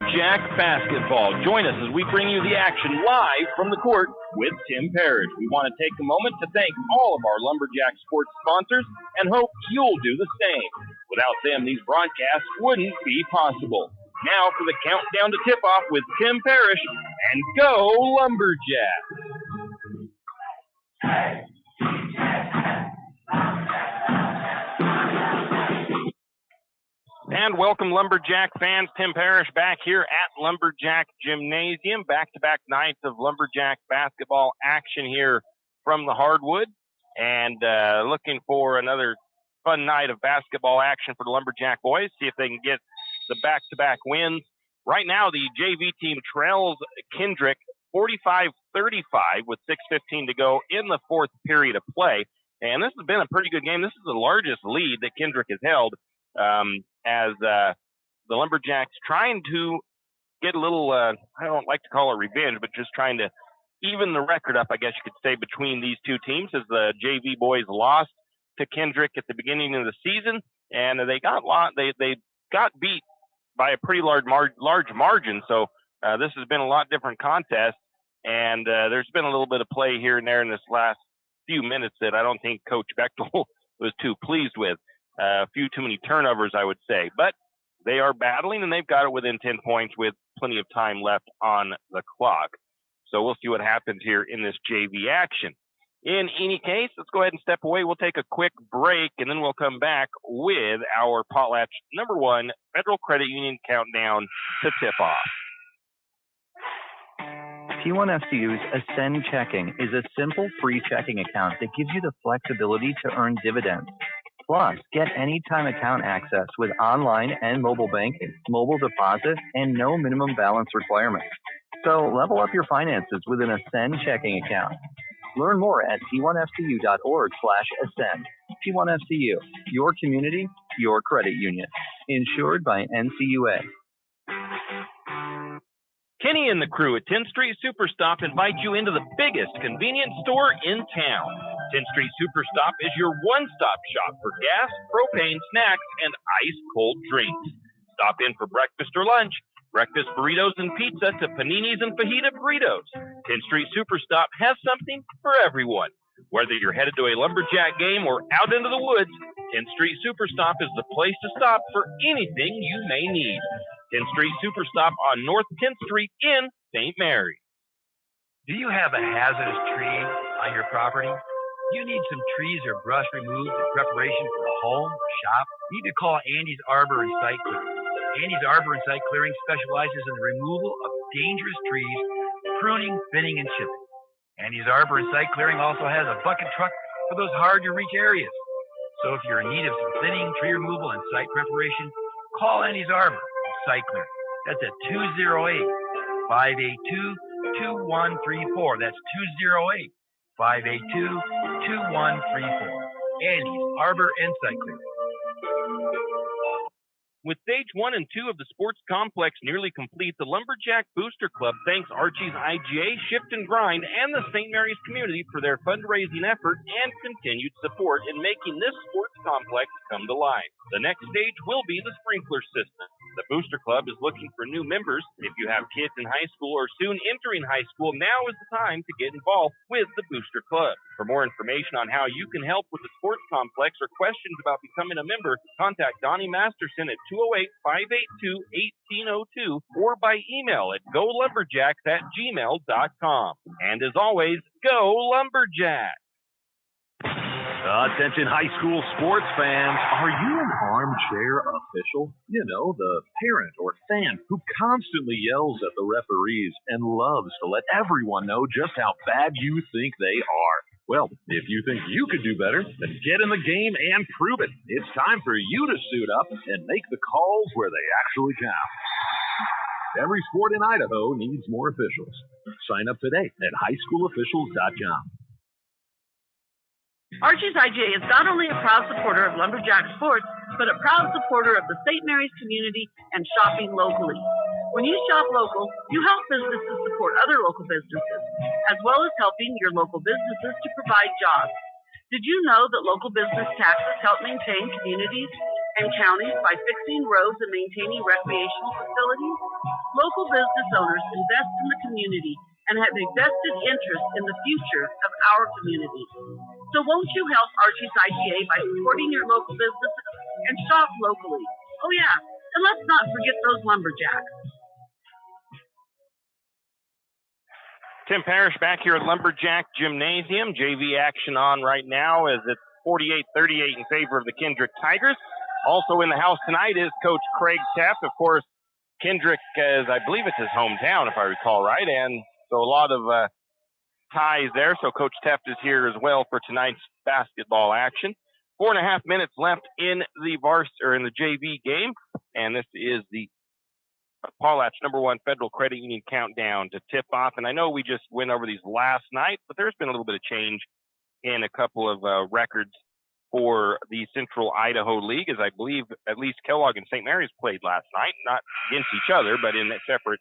Lumberjack basketball. Join us as we bring you the action live from the court with Tim Parrish. We want to take a moment to thank all of our Lumberjack sports sponsors and hope you'll do the same. Without them, these broadcasts wouldn't be possible. Now for the countdown to tip-off with Tim Parrish, and go Lumberjack! And welcome, Lumberjack fans. Tim Parrish back here at Lumberjack Gymnasium. Back-to-back nights of Lumberjack basketball action here from the hardwood. And looking for another fun night of basketball action for the Lumberjack boys. See if they can get the back-to-back wins. Right now, the JV team trails Kendrick 45-35 with 6:15 to go in the fourth period of play. And this has been a pretty good game. This is the largest lead that Kendrick has held. As the Lumberjacks trying to get a little, I don't like to call it revenge, but just trying to even the record up, I guess you could say, between these two teams, as the JV boys lost to Kendrick at the beginning of the season, and they got beat by a pretty large margin. So this has been a lot different contest, and there's been a little bit of play here and there in this last few minutes that I don't think Coach Bechtel was too pleased with. A few too many turnovers, I would say. But they are battling, and they've got it within 10 points with plenty of time left on the clock. So we'll see what happens here in this JV action. In any case, let's go ahead and step away. We'll take a quick break, and then we'll come back with our Potlatch #1 Federal Credit Union countdown to tip-off. T1FCU's Ascend Checking is a simple free checking account that gives you the flexibility to earn dividends. Plus, get anytime account access with online and mobile banking, mobile deposit, and no minimum balance requirements. So level up your finances with an Ascend checking account. Learn more at t1fcu.org/ascend. T1FCU, your community, your credit union. Insured by NCUA. Kenny and the crew at 10th Street Superstop invite you into the biggest convenience store in town. 10th Street Superstop is your one-stop shop for gas, propane, snacks, and ice-cold drinks. Stop in for breakfast or lunch, breakfast burritos and pizza to paninis and fajita burritos. 10th Street Superstop has something for everyone. Whether you're headed to a Lumberjack game or out into the woods, 10th Street Superstop is the place to stop for anything you may need. 10th Street Superstop on North 10th Street in St. Maries. Do you have a hazardous tree on your property? Do you need some trees or brush removed in preparation for a home or shop? You need to call Andy's Arbor and Site Clearing. Andy's Arbor and Site Clearing specializes in the removal of dangerous trees, pruning, thinning, and chipping. Andy's Arbor and Site Clearing also has a bucket truck for those hard-to-reach areas. So if you're in need of some thinning, tree removal, and site preparation, call Andy's Arbor and Site Clearing. That's at 208-582-2134. That's 208-582-2134. Andy's Arbor and Site Clearing. With stage 1 and 2 of the sports complex nearly complete, the Lumberjack Booster Club thanks Archie's IGA, Shift and Grind, and the St. Maries community for their fundraising effort and continued support in making this sports complex come to life. The next stage will be the sprinkler system. The Booster Club is looking for new members. If you have kids in high school or soon entering high school, now is the time to get involved with the Booster Club. For more information on how you can help with the sports complex or questions about becoming a member, contact Donnie Masterson at 208-582-1802 or by email at golumberjacks@gmail.com. And as always, go Lumberjack! Attention high school sports fans. Are you an armchair official? You know, the parent or fan who constantly yells at the referees and loves to let everyone know just how bad you think they are. Well, if you think you could do better, then get in the game and prove it. It's time for you to suit up and make the calls where they actually count. Every sport in Idaho needs more officials. Sign up today at highschoolofficials.com. Archie's IGA is not only a proud supporter of Lumberjack sports, but a proud supporter of the St. Maries community and shopping locally. When you shop local, you help businesses support other local businesses, as well as helping your local businesses to provide jobs. Did you know that local business taxes help maintain communities and counties by fixing roads and maintaining recreational facilities, local business owners invest in the community and have a vested interest in the future of our community. So won't you help Archie's IGA by supporting your local businesses and shop locally? Oh yeah, and let's not forget those lumberjacks. Tim Parrish back here at Lumberjack Gymnasium. JV action on right now as it's 48-38 in favor of the Kendrick Tigers. Also in the house tonight is Coach Craig Teff. Of course, Kendrick is, I believe it's his hometown, if I recall right, and so a lot of ties there. So Coach Teff is here as well for tonight's basketball action. 4.5 minutes left in the JV game, and this is the Paulatch #1 Federal Credit Union countdown to tip off. And I know we just went over these last night, but there's been a little bit of change in a couple of records for the Central Idaho League, as I believe at least Kellogg and St. Maries played last night, not against each other, but in separate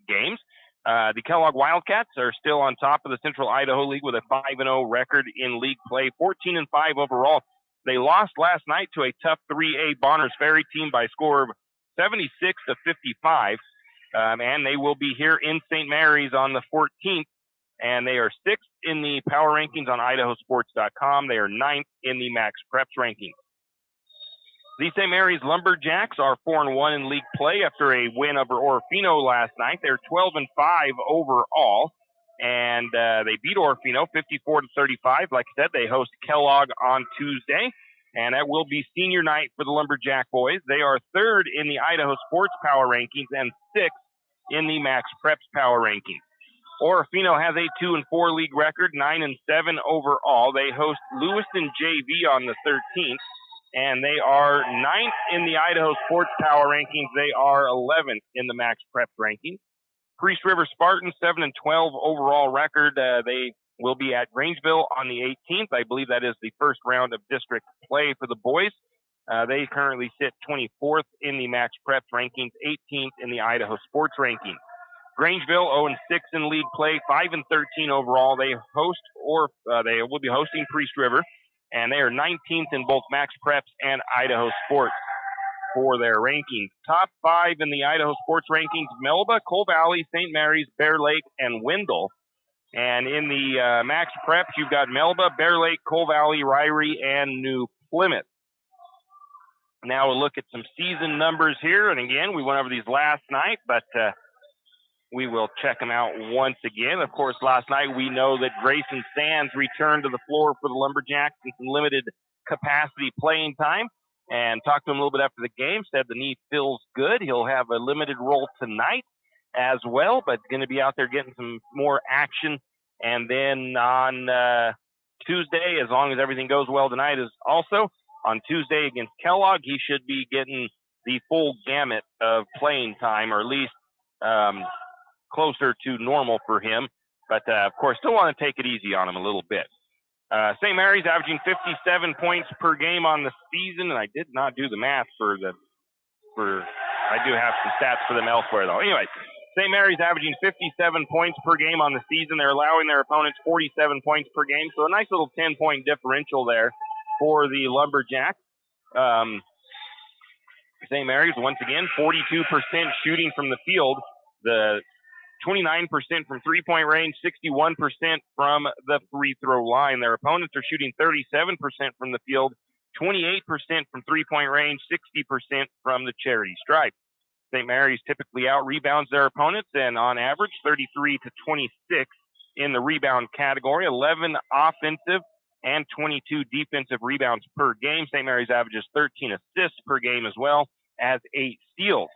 games. The Kellogg Wildcats are still on top of the Central Idaho League with a 5-0 record in league play, 14-5 overall. They lost last night to a tough 3A Bonners Ferry team by a score of 76-55, and they will be here in St. Mary's on the 14th, and they are 6th in the power rankings on idahosports.com. They are 9th in the Max Preps rankings. The St. Maries Lumberjacks are 4-1 in league play after a win over Orofino last night. They're 12-5 overall, and they beat Orofino 54-35. Like I said, they host Kellogg on Tuesday, and that will be senior night for the Lumberjack boys. They are 3rd in the Idaho Sports Power Rankings and 6th in the Max Preps Power Rankings. Orofino has a 2-4 league record, 9-7 overall. They host Lewiston JV on the 13th, and they are 9th in the Idaho Sports Power Rankings. They are 11th in the Max Preps rankings. Priest River Spartans, 7-12 overall record. They will be at Grangeville on the 18th. I believe that is the first round of district play for the boys. They currently sit 24th in the Max Preps rankings, 18th in the Idaho Sports rankings. Grangeville 0-6 in league play, 5-13 overall. They will be hosting Priest River, and they are 19th in both Max Preps and Idaho Sports for their rankings. Top 5 in the Idaho Sports rankings: Melba, Coal Valley, St. Mary's, Bear Lake, and Wendell. And in the Max Preps, you've got Melba, Bear Lake, Coal Valley, Ryrie, and New Plymouth. Now we'll look at some season numbers here. And again, we went over these last night, but we will check them out once again. Of course, last night we know that Grayson Sands returned to the floor for the Lumberjacks in some limited capacity playing time, and talked to him a little bit after the game, said the knee feels good. He'll have a limited role tonight as well, but going to be out there getting some more action. And then on Tuesday, as long as everything goes well tonight, is also on Tuesday against Kellogg, he should be getting the full gamut of playing time, or at least closer to normal for him. But, of course, still want to take it easy on him a little bit. St. Mary's averaging 57 points per game on the season, and I did not do the math I do have some stats for them elsewhere, though. Anyway, St. Mary's averaging 57 points per game on the season. They're allowing their opponents 47 points per game, so a nice little 10-point differential there for the Lumberjacks. St. Mary's, once again, 42% shooting from the field, the 29% from three-point range, 61% from the free throw line. Their opponents are shooting 37% from the field, 28% from three-point range, 60% from the charity stripe. St. Mary's typically out-rebounds their opponents, and on average, 33 to 26 in the rebound category, 11 offensive and 22 defensive rebounds per game. St. Mary's averages 13 assists per game, as well as 8 steals.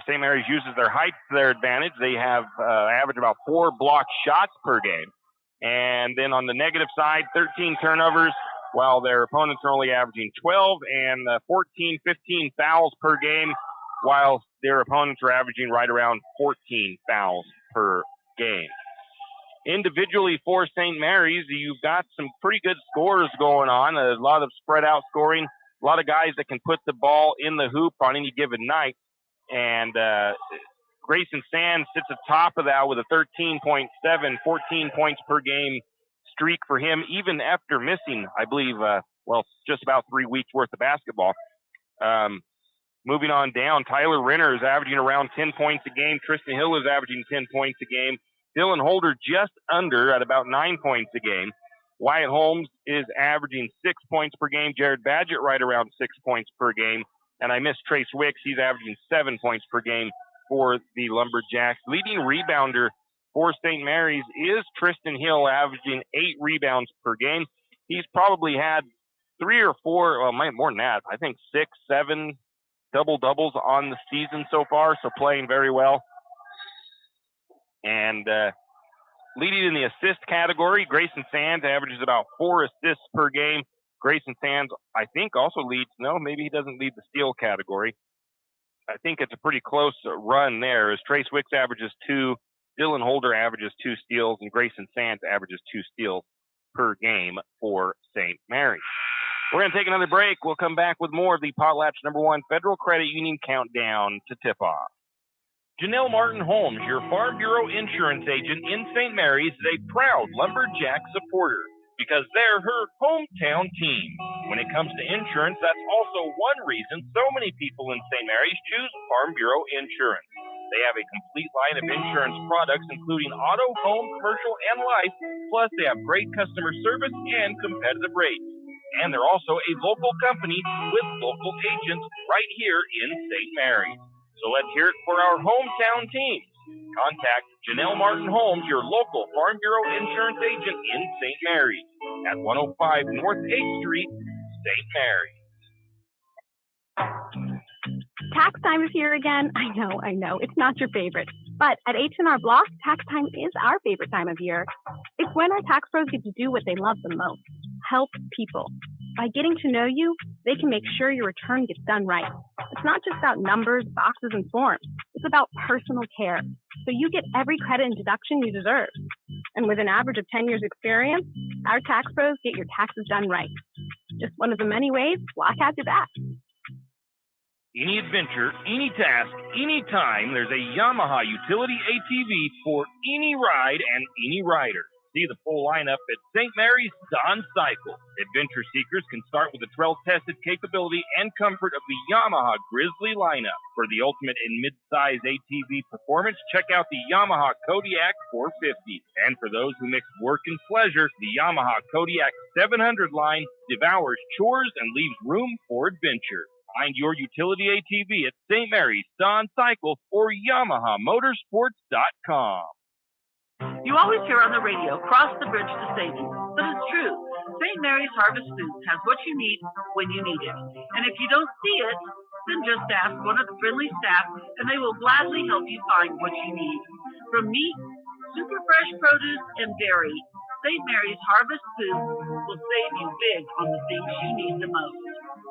St. Mary's uses their height to their advantage. They have average about 4 block shots per game. And then on the negative side, 13 turnovers, while their opponents are only averaging 12, and 14, 15 fouls per game, while their opponents are averaging right around 14 fouls per game. Individually for St. Mary's, you've got some pretty good scores going on, a lot of spread out scoring, a lot of guys that can put the ball in the hoop on any given night. And Grayson Sands sits atop of that with a 13.7, 14 points per game streak for him, even after missing, I believe, just about 3 weeks worth of basketball. Moving on down, Tyler Renner is averaging around 10 points a game. Tristan Hill is averaging 10 points a game. Dylan Holder just under at about 9 points a game. Wyatt Holmes is averaging 6 points per game. Jared Badgett right around 6 points per game. And I missed Trace Wicks. He's averaging 7 points per game for the Lumberjacks. Leading rebounder for St. Mary's is Tristan Hill, averaging 8 rebounds per game. He's probably had 3 or 4, well, more than that. I think 6, 7 double-doubles on the season so far, so playing very well. And leading in the assist category, Grayson Sands averages about 4 assists per game. Grayson Sands, I think, also leads, no, maybe he doesn't lead the steal category. I think it's a pretty close run there, as Trace Wicks averages 2, Dylan Holder averages 2 steals, and Grayson Sands averages 2 steals per game for St. Mary's. We're going to take another break. We'll come back with more of the Potlatch #1 Federal Credit Union Countdown to Tip-Off. Janelle Martin Holmes, your Farm Bureau insurance agent in St. Mary's, is a proud Lumberjack supporter because they're her hometown team. When it comes to insurance, that's also one reason so many people in St. Mary's choose Farm Bureau insurance. They have a complete line of insurance products, including auto, home, commercial, and life, plus they have great customer service and competitive rates. And they're also a local company with local agents right here in St. Mary's. So let's hear it for our hometown team. Contact Janelle Martin Holmes, your local Farm Bureau insurance agent in St. Mary's at 105 North 8th Street, St. Mary's. Tax time is here again. I know. It's not your favorite. But at H&R Block, tax time is our favorite time of year. It's when our tax pros get to do what they love the most, help people. By getting to know you, they can make sure your return gets done right. It's not just about numbers, boxes, and forms. It's about personal care. So you get every credit and deduction you deserve. And with an average of 10 years experience, our tax pros get your taxes done right. Just one of the many ways Block has your back. Any adventure, any task, any time, there's a Yamaha utility ATV for any ride and any rider. See the full lineup at St. Mary's Don Cycle. Adventure seekers can start with the trail-tested capability and comfort of the Yamaha Grizzly lineup. For the ultimate in mid-size ATV performance, check out the Yamaha Kodiak 450. And for those who mix work and pleasure, the Yamaha Kodiak 700 line devours chores and leaves room for adventure. Find your utility ATV at St. Mary's Don Cycle or YamahaMotorsports.com. You always hear on the radio, cross the bridge to savings. But it's true. St. Mary's Harvest Foods has what you need when you need it. And if you don't see it, then just ask one of the friendly staff and they will gladly help you find what you need. From meat, super fresh produce, and dairy, St. Mary's Harvest Foods will save you big on the things you need the most.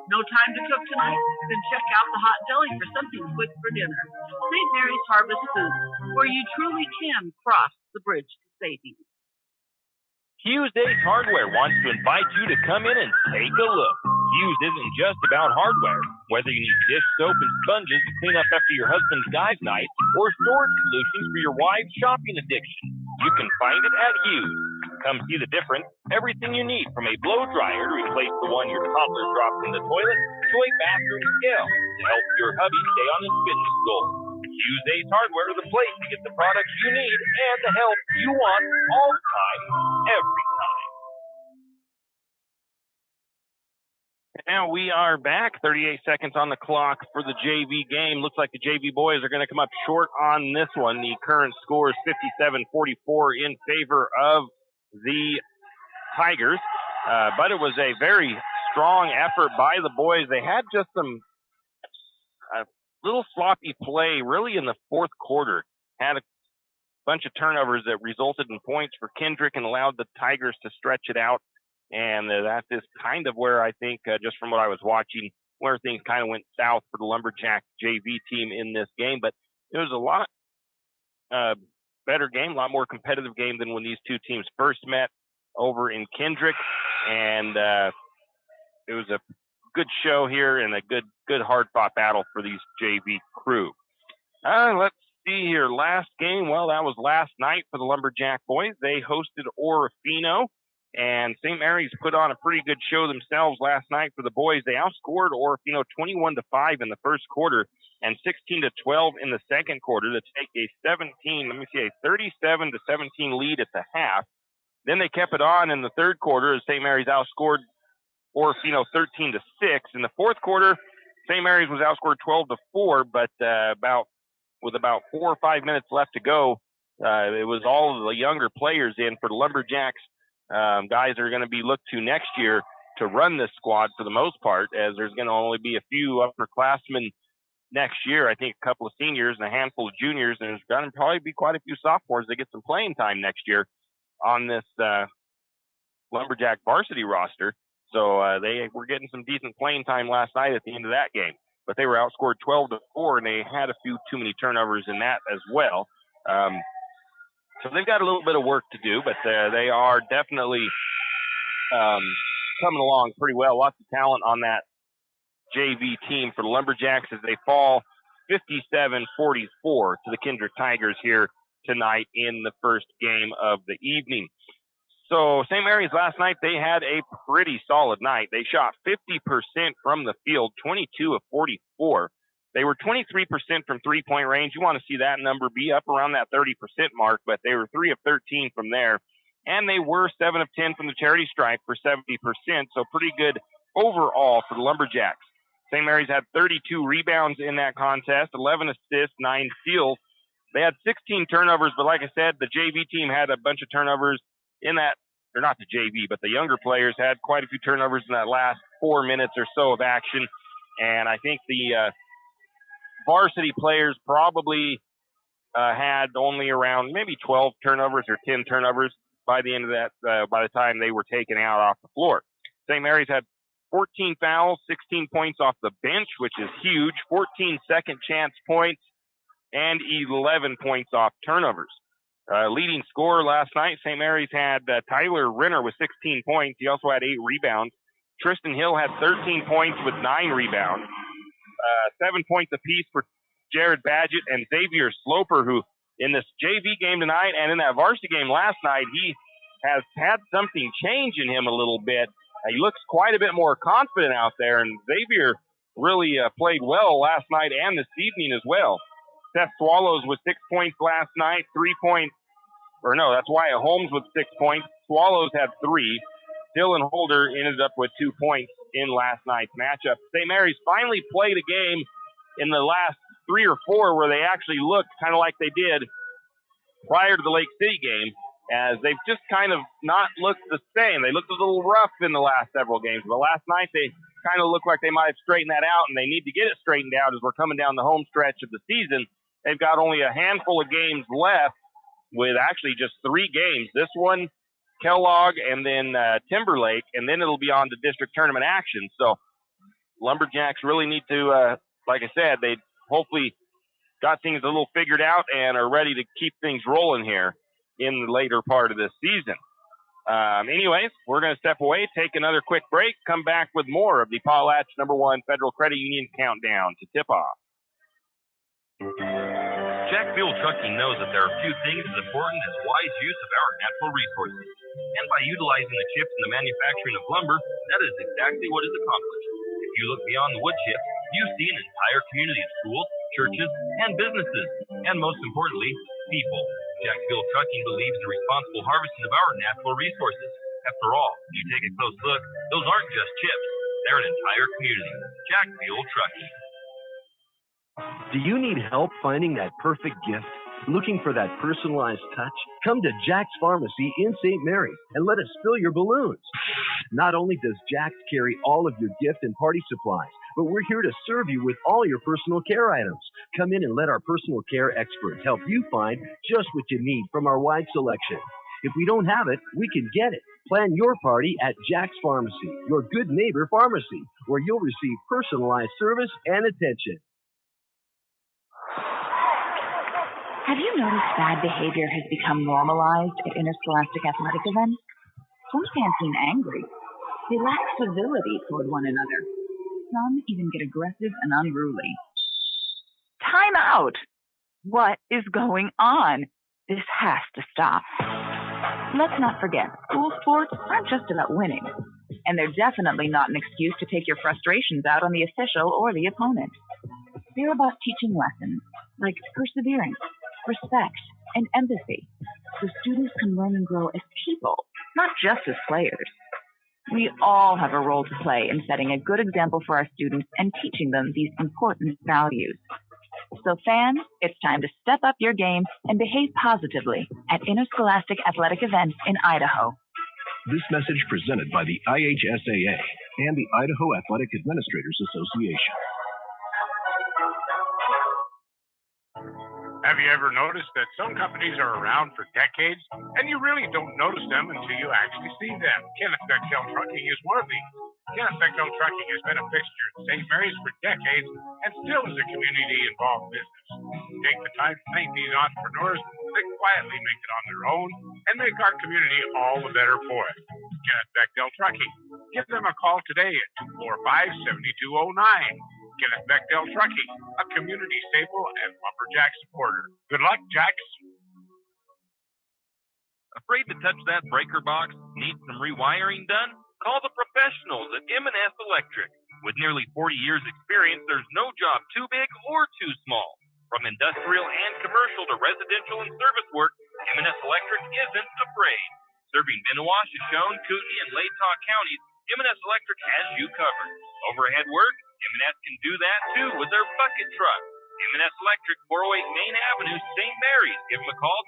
No time to cook tonight? Then check out the hot deli for something quick for dinner. St. Mary's Harvest Foods, where you truly can cross the bridge to savings. Hughes Ace Hardware wants to invite you to come in and take a look. Hughes isn't just about hardware. Whether you need dish soap and sponges to clean up after your husband's dive night or storage solutions for your wife's shopping addiction, you can find it at Hughes. Come see the difference. Everything you need, from a blow dryer to replace the one your toddler dropped in the toilet to a bathroom scale to help your hubby stay on his fitness goals. Hughes Ace Hardware is the place to get the products you need and the help you want all the time, every time. Now we are back. 38 seconds on the clock for the JV game. Looks like the JV boys are going to come up short on this one. The current score is 57-44 in favor of the Tigers. But it was a very strong effort by the boys. They had just some little sloppy play really in the fourth quarter. Had a bunch of turnovers that resulted in points for Kendrick and allowed the Tigers to stretch it out. And that is kind of where I think, just from what I was watching, where things kind of went south for the Lumberjack JV team in this game. But it was a lot better game, a lot more competitive game than when these two teams first met over in Kendrick. And it was a good show here and a good hard-fought battle for these JV crew. Let's see here. Last game, well, that was last night for the Lumberjack boys. They hosted Orofino. And St. Maries put on a pretty good show themselves last night for the boys. They outscored Orofino 21-5 in the first quarter and 16-12 in the second quarter to take a 37-17 lead at the half. Then they kept it on in the third quarter as St. Maries outscored Orofino 13-6. In the fourth quarter, St. Maries was outscored 12-4, but with about 4 or 5 minutes left to go, it was all of the younger players in for the Lumberjacks. Guys are going to be looked to next year to run this squad for the most part, as there's going to only be a few upperclassmen next year. I think a couple of seniors and a handful of juniors, and there's going to probably be quite a few sophomores that get some playing time next year on this Lumberjack varsity roster. So they were getting some decent playing time last night at the end of that game. But they were outscored 12-4, and they had a few too many turnovers in that as well. So they've got a little bit of work to do, but they are definitely coming along pretty well. Lots of talent on that JV team for the Lumberjacks as they fall 57-44 to the Kendrick Tigers here tonight in the first game of the evening. So St. Maries last night, they had a pretty solid night. They shot 50% from the field, 22 of 44. They were 23% from three-point range. You want to see that number be up around that 30% mark, but they were 3 of 13 from there. And they were 7 of 10 from the charity stripe for 70%, so pretty good overall for the Lumberjacks. St. Maries had 32 rebounds in that contest, 11 assists, 9 steals. They had 16 turnovers, but like I said, the JV team had a bunch of turnovers in that, or not the JV, but the younger players had quite a few turnovers in that last 4 minutes or so of action. And I think the varsity players probably had only around maybe 12 turnovers or 10 turnovers by the end of that, by the time they were taken out off the floor. St. Maries had 14 fouls, 16 points off the bench, which is huge, 14 second chance points, and 11 points off turnovers. Leading scorer last night, St. Maries had Tyler Renner with 16 points. He also had 8 rebounds. Tristan Hill had 13 points with 9 rebounds. 7 points apiece for Jared Badgett and Xavier Sloper, who in this JV game tonight and in that varsity game last night, he has had something change in him a little bit. He looks quite a bit more confident out there, and Xavier really played well last night and this evening as well. Seth Swallows with 6 points last night, 3 points, or no, that's Wyatt Holmes with 6 points. Swallows had 3. Dylan Holder ended up with 2 points in last night's matchup. St. Maries finally played a game in the last 3 or 4 where they actually looked kind of like they did prior to the Lake City game, as they've just kind of not looked the same. They looked a little rough in the last several games, but last night they kind of looked like they might have straightened that out, and they need to get it straightened out as we're coming down the home stretch of the season. They've got only a handful of games left, with actually just 3 games. This one, Kellogg, and then Timberlake, and then it'll be on to district tournament action. So Lumberjacks really need to, like I said, they hopefully got things a little figured out and are ready to keep things rolling here in the later part of this season. Anyways, we're going to step away, take another quick break, come back with more of the Potlatch #1 Federal Credit Union Countdown to tip-off. Jack Fuel Trucking knows that there are few things as important as wise use of our natural resources. And by utilizing the chips in the manufacturing of lumber, that is exactly what is accomplished. If you look beyond the wood chips, you see an entire community of schools, churches, and businesses. And most importantly, people. Jack Fuel Trucking believes in responsible harvesting of our natural resources. After all, if you take a close look, those aren't just chips. They're an entire community. Jack Fuel Trucking. Do you need help finding that perfect gift? Looking for that personalized touch? Come to Jack's Pharmacy in St. Maries and let us fill your balloons. Not only does Jack's carry all of your gift and party supplies, but we're here to serve you with all your personal care items. Come in and let our personal care experts help you find just what you need from our wide selection. If we don't have it, we can get it. Plan your party at Jack's Pharmacy, your good neighbor pharmacy, where you'll receive personalized service and attention. Have you noticed bad behavior has become normalized at interscholastic athletic events? Some fans seem angry. They lack civility toward one another. Some even get aggressive and unruly. Time out! What is going on? This has to stop. Let's not forget, school sports aren't just about winning. And they're definitely not an excuse to take your frustrations out on the official or the opponent. They're about teaching lessons like perseverance, respect, and empathy, so students can learn and grow as people, not just as players. We all have a role to play in setting a good example for our students and teaching them these important values. So fans, it's time to step up your game and behave positively at interscholastic athletic events in Idaho. This message presented by the IHSAA and the Idaho Athletic Administrators Association. Have you ever noticed that some companies are around for decades and you really don't notice them until you actually see them? Kenneth Bechtel Trucking is one of these. Kenneth Bechtel Trucking has been a fixture at St. Maries for decades and still is a community-involved business. Take the time to thank these entrepreneurs that quietly make it on their own and make our community all the better for it. Kenneth Bechtel Trucking. Give them a call today at 245-7209. Kenneth Bechtel Trucking, a community staple and Lumberjack supporter. Good luck, Jacks. Afraid to touch that breaker box? Need some rewiring done? Call the professionals at M&S Electric. With nearly 40 years experience, there's no job too big or too small. From industrial and commercial to residential and service work, M&S Electric isn't afraid. Serving Benawah, Shoshone, Kootenai, and Latah counties, M&S Electric has you covered. Overhead work? M&S can do that too with their bucket truck. M&S Electric, 408 Main Avenue, St. Maries. Give them a call,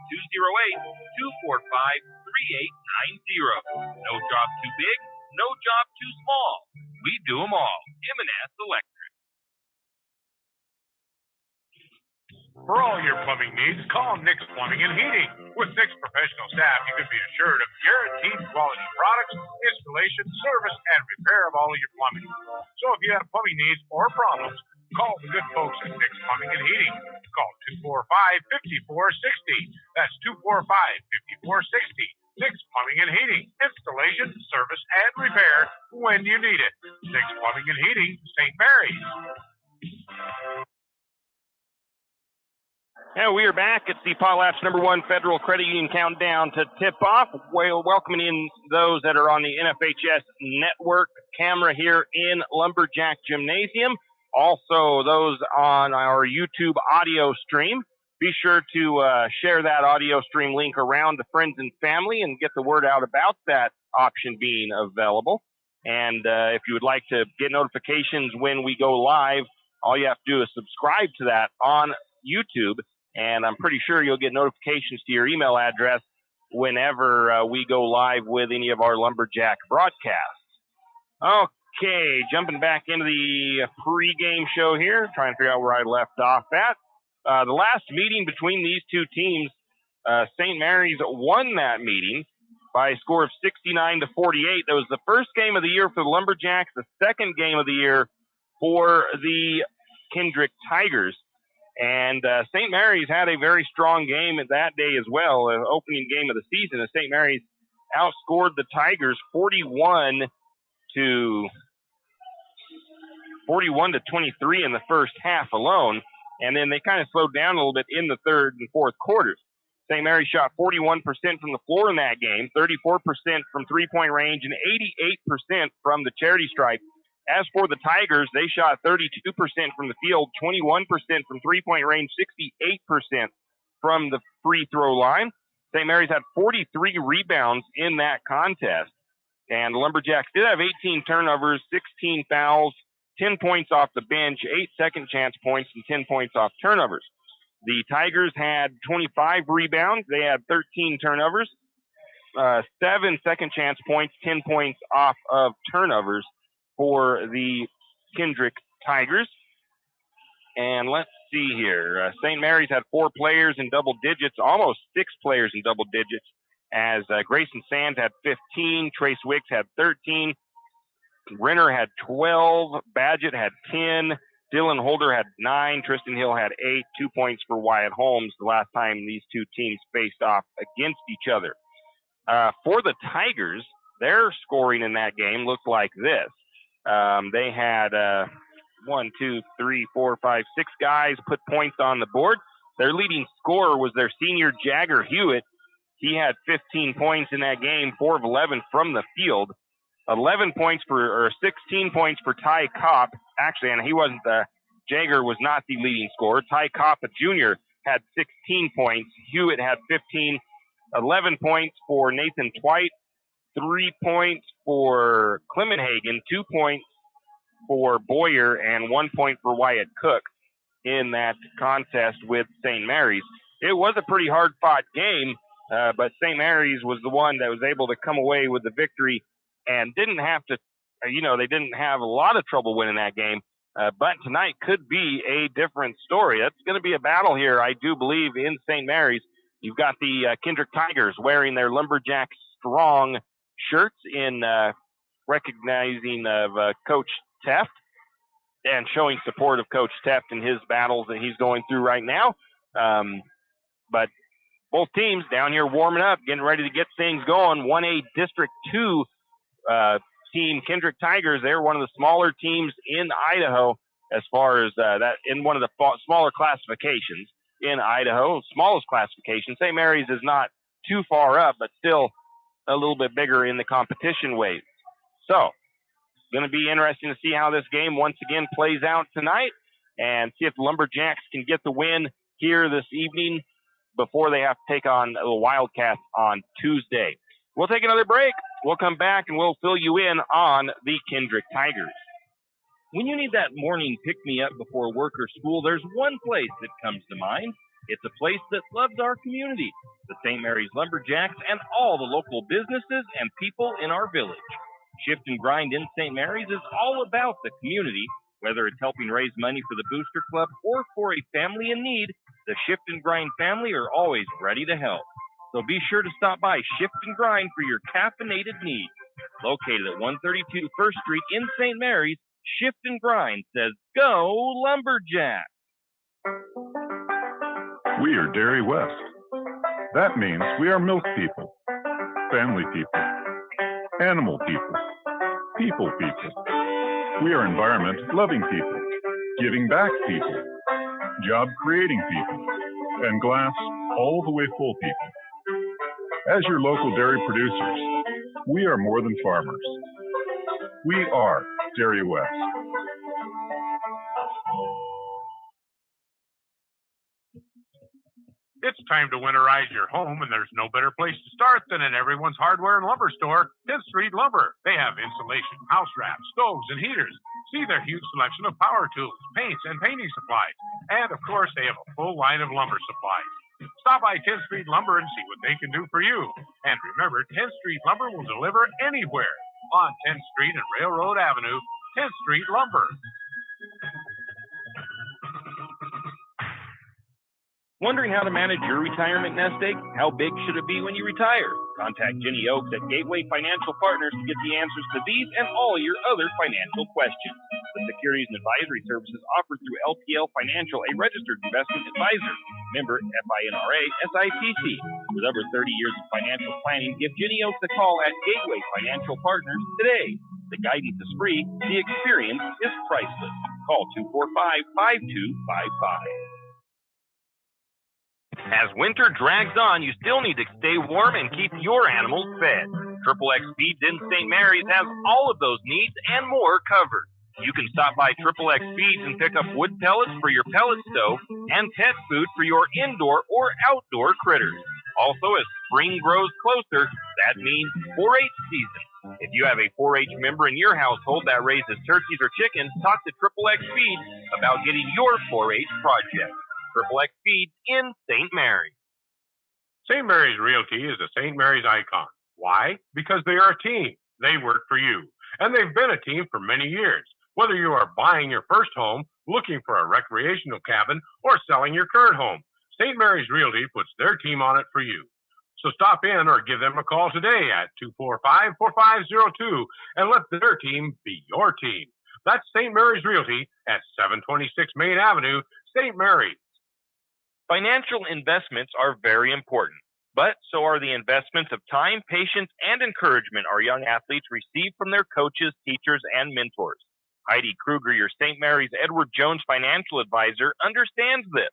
208-245-3890. No job too big, no job too small. We do them all. M&S Electric. For all your plumbing needs, call Nick's Plumbing and Heating. With Nick's professional staff, you can be assured of guaranteed quality products, installation, service, and repair of all of your plumbing. So if you have plumbing needs or problems, call the good folks at Nick's Plumbing and Heating. Call 245-5460. That's 245-5460. Nick's Plumbing and Heating. Installation, service, and repair when you need it. Nick's Plumbing and Heating, St. Maries. Yeah, we are back at the Potlatch #1 Federal Credit Union Countdown to tip-off. Welcoming in those that are on the NFHS Network camera here in Lumberjack Gymnasium. Also, those on our YouTube audio stream. Be sure to share that audio stream link around to friends and family and get the word out about that option being available. And if you would like to get notifications when we go live, all you have to do is subscribe to that on YouTube. And I'm pretty sure you'll get notifications to your email address whenever we go live with any of our Lumberjack broadcasts. Okay, jumping back into the pregame show here, trying to figure out where I left off at. The last meeting between these two teams, St. Maries won that meeting by a score of 69-48. That was the first game of the year for the Lumberjacks, the second game of the year for the Kendrick Tigers. And St. Maries had a very strong game that day as well, an opening game of the season. St. Maries outscored the Tigers 41-23 in the first half alone, and then they kind of slowed down a little bit in the third and fourth quarters. St. Maries shot 41% from the floor in that game, 34% from three-point range, and 88% from the charity stripe. As for the Tigers, they shot 32% from the field, 21% from three-point range, 68% from the free throw line. St. Maries had 43 rebounds in that contest. And the Lumberjacks did have 18 turnovers, 16 fouls, 10 points off the bench, 8 second chance points, and 10 points off turnovers. The Tigers had 25 rebounds. They had 13 turnovers, 7 second chance points, 10 points off of turnovers for the Kendrick Tigers. And let's see here. St. Maries had 4 players in double digits, almost 6 players in double digits, as Grayson Sands had 15, Trace Wicks had 13, Renner had 12, Badgett had 10, Dylan Holder had 9, Tristan Hill had 8, 2 points for Wyatt Holmes the last time these two teams faced off against each other. For the Tigers, their scoring in that game looked like this. They had 6 guys put points on the board. Their leading scorer was their senior Jagger Hewitt. He had 15 points in that game, 4 of 11 from the field. 16 points for Ty Kopp. Actually, and he wasn't Jager was not the leading scorer. Ty Kopp, a junior, had 16 points. Hewitt had 15. 11 points for Nathan Twite. 3 points for Clemenhagen. 2 points for Boyer, and 1 point for Wyatt Cook in that contest with St. Mary's. It was a pretty hard-fought game, but St. Mary's was the one that was able to come away with the victory and didn't have to, they didn't have a lot of trouble winning that game. But tonight could be a different story. That's going to be a battle here, I do believe, in St. Mary's. You've got the Kendrick Tigers wearing their Lumberjack Strong shirts in recognizing of Coach Teft and showing support of Coach Teft in his battles that he's going through right now. But both teams down here warming up, getting ready to get things going. 1A District 2 team, Kendrick Tigers, they're one of the smaller teams in Idaho as far as that in one of the smaller classifications in Idaho, smallest classification. St. Mary's is not too far up, but still a little bit bigger in the competition weight. So, going to be interesting to see how this game once again plays out tonight and see if the Lumberjacks can get the win here this evening before they have to take on the Wildcats on Tuesday. We'll take another break. We'll come back and we'll fill you in on the Kendrick Tigers. When you need that morning pick-me-up before work or school, there's one place that comes to mind. It's a place that loves our community, the St. Maries Lumberjacks, and all the local businesses and people in our village. Shift and Grind in St. Maries is all about the community. Whether it's helping raise money for the Booster Club or for a family in need, the Shift and Grind family are always ready to help. So be sure to stop by Shift and Grind for your caffeinated needs. Located at 132 First Street in St. Maries, Shift and Grind says, go Lumberjack! We are Dairy West. That means we are milk people, family people, animal people, people people. We are environment-loving people, giving back people, job-creating people, and glass all the way full people. As your local dairy producers, we are more than farmers. We are Dairy West. It's time to winterize your home, and there's no better place to start than at everyone's hardware and lumber store, 10th Street Lumber. They have insulation, house wraps, stoves, and heaters. See their huge selection of power tools, paints, and painting supplies. And, of course, they have a full line of lumber supplies. Stop by 10th Street Lumber and see what they can do for you. And remember, 10th Street Lumber will deliver anywhere on 10th Street and Railroad Avenue, 10th Street Lumber. Wondering how to manage your retirement nest egg? How big should it be when you retire? Contact Jenny Oaks at Gateway Financial Partners to get the answers to these and all your other financial questions. The securities and advisory services offered through LPL Financial, a registered investment advisor. Member FINRA SIPC. With over 30 years of financial planning, give Jenny Oaks a call at Gateway Financial Partners today. The guidance is free. The experience is priceless. Call 245-5255. As winter drags on, you still need to stay warm and keep your animals fed. XXX Feeds in St. Mary's has all of those needs and more covered. You can stop by XXX Feeds and pick up wood pellets for your pellet stove and pet food for your indoor or outdoor critters. Also, as spring grows closer, that means 4-H season. If you have a 4-H member in your household that raises turkeys or chickens, talk to XXX Feeds about getting your 4-H project. XXX Feeds in St. Mary's. St. Mary's Realty is a St. Mary's icon. Why? Because they are a team. They work for you. And they've been a team for many years. Whether you are buying your first home, looking for a recreational cabin, or selling your current home, St. Mary's Realty puts their team on it for you. So stop in or give them a call today at 245-4502 and let their team be your team. That's St. Mary's Realty at 726 Main Avenue, St. Mary's. Financial investments are very important, but so are the investments of time, patience, and encouragement our young athletes receive from their coaches, teachers, and mentors. Heidi Kruger, your St. Mary's Edward Jones financial advisor, understands this.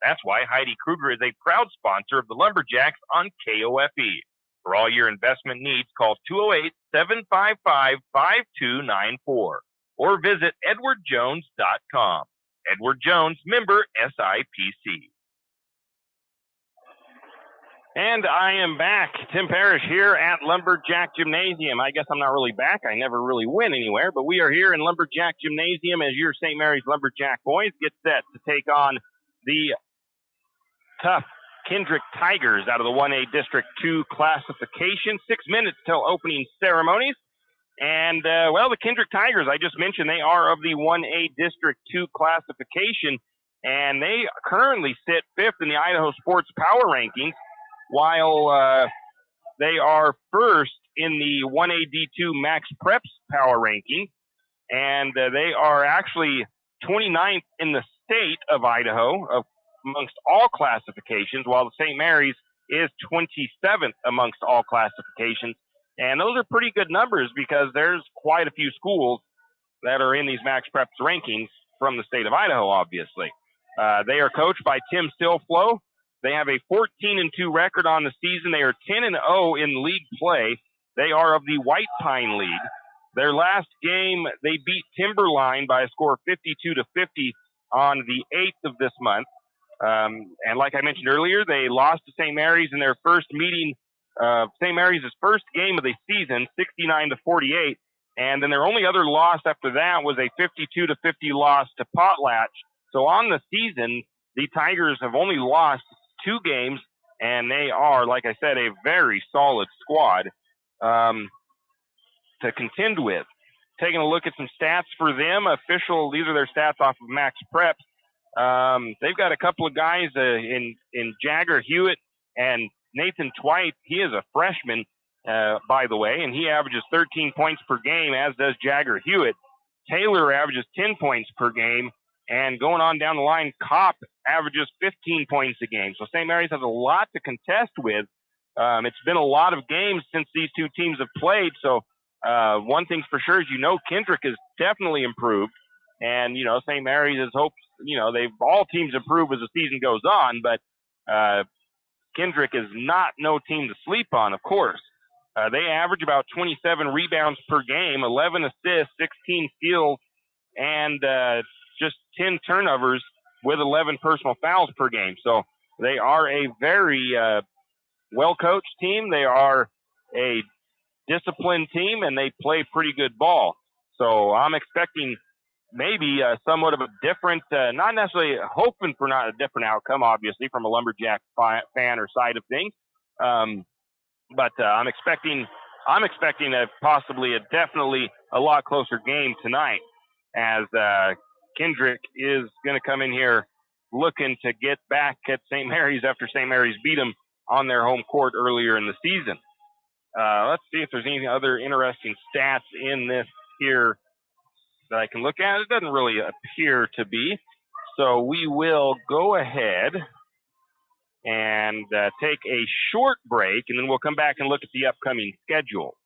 That's why Heidi Kruger is a proud sponsor of the Lumberjacks on KOFE. For all your investment needs, call 208-755-5294 or visit edwardjones.com. Edward Jones, member SIPC. And I am back. Tim Parrish here at Lumberjack Gymnasium. I guess I'm not really back. I never really went anywhere, but we are here in Lumberjack Gymnasium as your St. Maries Lumberjack boys get set to take on the tough Kendrick Tigers out of the 1A District 2 classification. 6 minutes till opening ceremonies. And, the Kendrick Tigers, I just mentioned, they are of the 1A District 2 classification, and they currently sit 5th in the Idaho Sports Power Rankings, while they are first in the 1A D2 Max Preps Power Rankings, and they are actually 29th in the state of Idaho amongst all classifications, while the St. Mary's is 27th amongst all classifications. And those are pretty good numbers because there's quite a few schools that are in these Max Preps rankings from the state of Idaho, obviously. They are coached by Tim Silflo. They have a 14-2 record on the season. They are 10-0 in league play. They are of the White Pine League. Their last game, they beat Timberline by a score of 52-50 on the 8th of this month. And like I mentioned earlier, they lost to St. Mary's in their first meeting, St. Mary's' first game of the season, 69-48. And then their only other loss after that was a 52-50 loss to Potlatch. So on the season, the Tigers have only lost 2 games, and they are, like I said, a very solid squad to contend with. Taking a look at some stats for them, these are their stats off of Max Preps. They've got a couple of guys in Jagger Hewitt and Nathan Twite. He is a freshman, by the way, and he averages 13 points per game, as does Jagger Hewitt. Taylor averages 10 points per game, and going on down the line, Kopp averages 15 points a game. So St. Mary's has a lot to contest with. It's been a lot of games since these two teams have played. So one thing's for sure is, Kendrick has definitely improved. And, St. Mary's has hoped, all teams improve as the season goes on. But Kendrick is not no team to sleep on, of course. They average about 27 rebounds per game, 11 assists, 16 steals, and just 10 turnovers with 11 personal fouls per game. So they are a very well-coached team. They are a disciplined team, and they play pretty good ball. So I'm expecting maybe somewhat of a different, not necessarily hoping for not a different outcome, obviously, from a Lumberjack fan or side of things. But I'm expecting possibly definitely a lot closer game tonight, as Kendrick is going to come in here looking to get back at St. Mary's after St. Mary's beat them on their home court earlier in the season. Let's see if there's any other interesting stats in this here that I can look at. It doesn't really appear to be. So we will go ahead and take a short break, and then we'll come back and look at the upcoming schedule.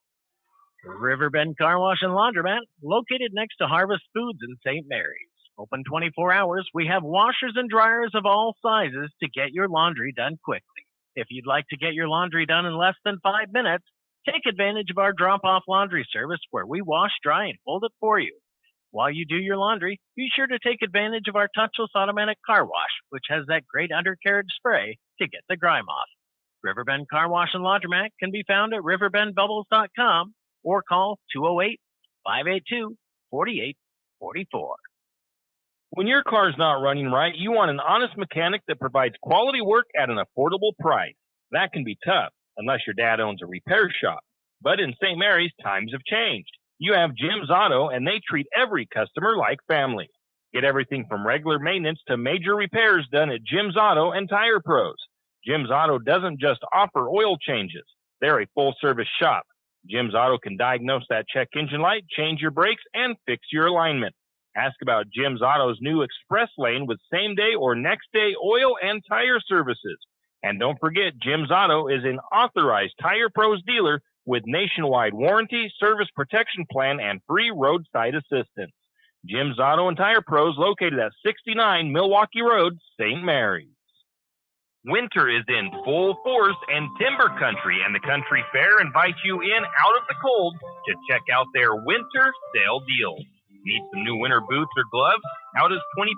Riverbend Car Wash and Laundromat, located next to Harvest Foods in St. Mary's. Open 24 hours, we have washers and dryers of all sizes to get your laundry done quickly. If you'd like to get your laundry done in less than 5 minutes, take advantage of our drop-off laundry service where we wash, dry, and fold it for you. While you do your laundry, be sure to take advantage of our touchless automatic car wash, which has that great undercarriage spray to get the grime off. Riverbend Car Wash and Laundromat can be found at riverbendbubbles.com or call 208-582-4844. When your car's not running right, you want an honest mechanic that provides quality work at an affordable price. That can be tough, unless your dad owns a repair shop. But in St. Mary's, times have changed. You have Jim's Auto, and they treat every customer like family. Get everything from regular maintenance to major repairs done at Jim's Auto and Tire Pros. Jim's Auto doesn't just offer oil changes. They're a full-service shop. Jim's Auto can diagnose that check engine light, change your brakes, and fix your alignment. Ask about Jim's Auto's new Express Lane with same-day or next-day oil and tire services. And don't forget, Jim's Auto is an authorized Tire Pros dealer with nationwide warranty, service protection plan, and free roadside assistance. Jim's Auto and Tire Pros located at 69 Milwaukee Road, St. Mary's. Winter is in full force, and Timber Country and the Country Fair invite you in out of the cold to check out their winter sale deals. Need some new winter boots or gloves? How does 20%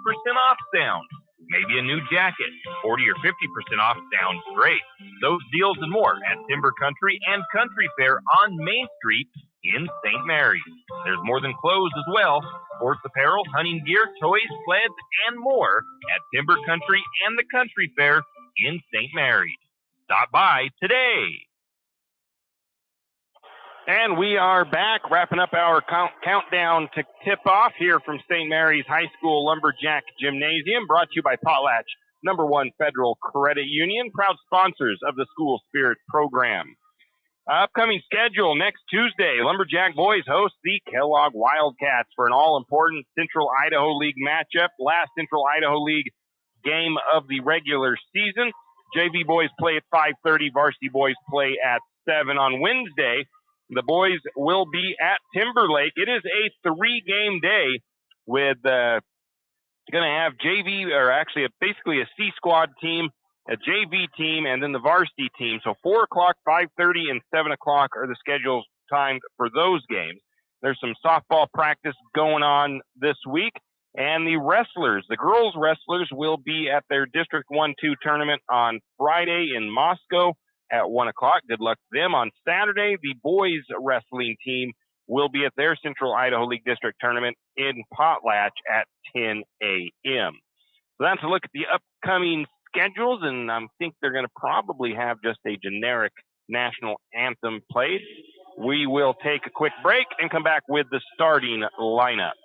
off sound? Maybe a new jacket, 40 or 50% off sounds great. Those deals and more at Timber Country and Country Fair on Main Street in St. Maries. There's more than clothes as well. Sports apparel, hunting gear, toys, sleds, and more at Timber Country and the Country Fair in St. Maries. Stop by today. And we are back, wrapping up our countdown to tip-off here from St. Maries High School Lumberjack Gymnasium, brought to you by Potlatch, #1 Federal Credit Union, proud sponsors of the School Spirit Program. Upcoming schedule, next Tuesday, Lumberjack boys host the Kellogg Wildcats for an all-important Central Idaho League matchup, last Central Idaho League game of the regular season. JV boys play at 5:30, varsity boys play at 7 on Wednesday. The boys will be at Timberlake. It is a 3-game day with going to have JV, or actually basically a C squad team, a JV team, and then the varsity team. So 4 o'clock, 5:30, and 7 o'clock are the schedules timed for those games. There's some softball practice going on this week. And the wrestlers, the girls wrestlers, will be at their District 1-2 tournament on Friday in Moscow at 1 o'clock. Good luck to them. On Saturday, the boys wrestling team will be at their Central Idaho League District tournament in Potlatch at 10 a.m. So that's a look at the upcoming schedules, and I think they're going to probably have just a generic national anthem played. We will take a quick break and come back with the starting lineup.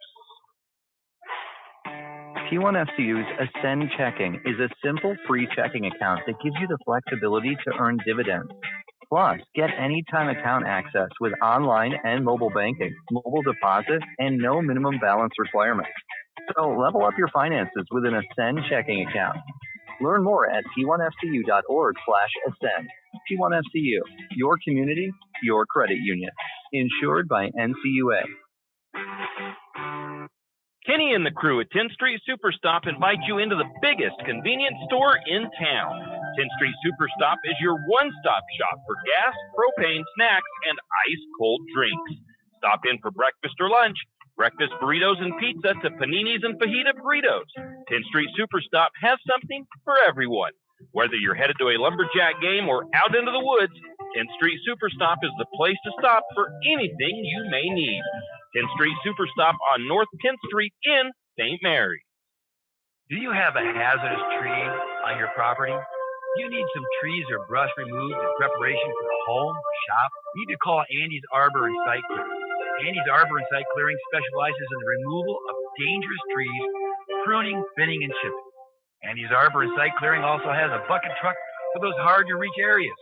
T1FCU's Ascend Checking is a simple free checking account that gives you the flexibility to earn dividends. Plus, get anytime account access with online and mobile banking, mobile deposit, and no minimum balance requirements. So level up your finances with an Ascend Checking account. Learn more at t1fcu.org/ascend. T1FCU, your community, your credit union. Insured by NCUA. Kenny and the crew at 10th Street Superstop invite you into the biggest convenience store in town. 10th Street Superstop is your one-stop shop for gas, propane, snacks, and ice-cold drinks. Stop in for breakfast or lunch, breakfast burritos and pizza to paninis and fajita burritos. 10th Street Superstop has something for everyone. Whether you're headed to a Lumberjack game or out into the woods, 10th Street Superstop is the place to stop for anything you may need. 10th Street Superstop on North 10th Street in St. Maries. Do you have a hazardous tree on your property? You need some trees or brush removed in preparation for a home or shop? You need to call Andy's Arbor and Site Clearing. Andy's Arbor and Site Clearing specializes in the removal of dangerous trees, pruning, thinning, and chipping. Andy's Arbor and Site Clearing also has a bucket truck for those hard-to-reach areas.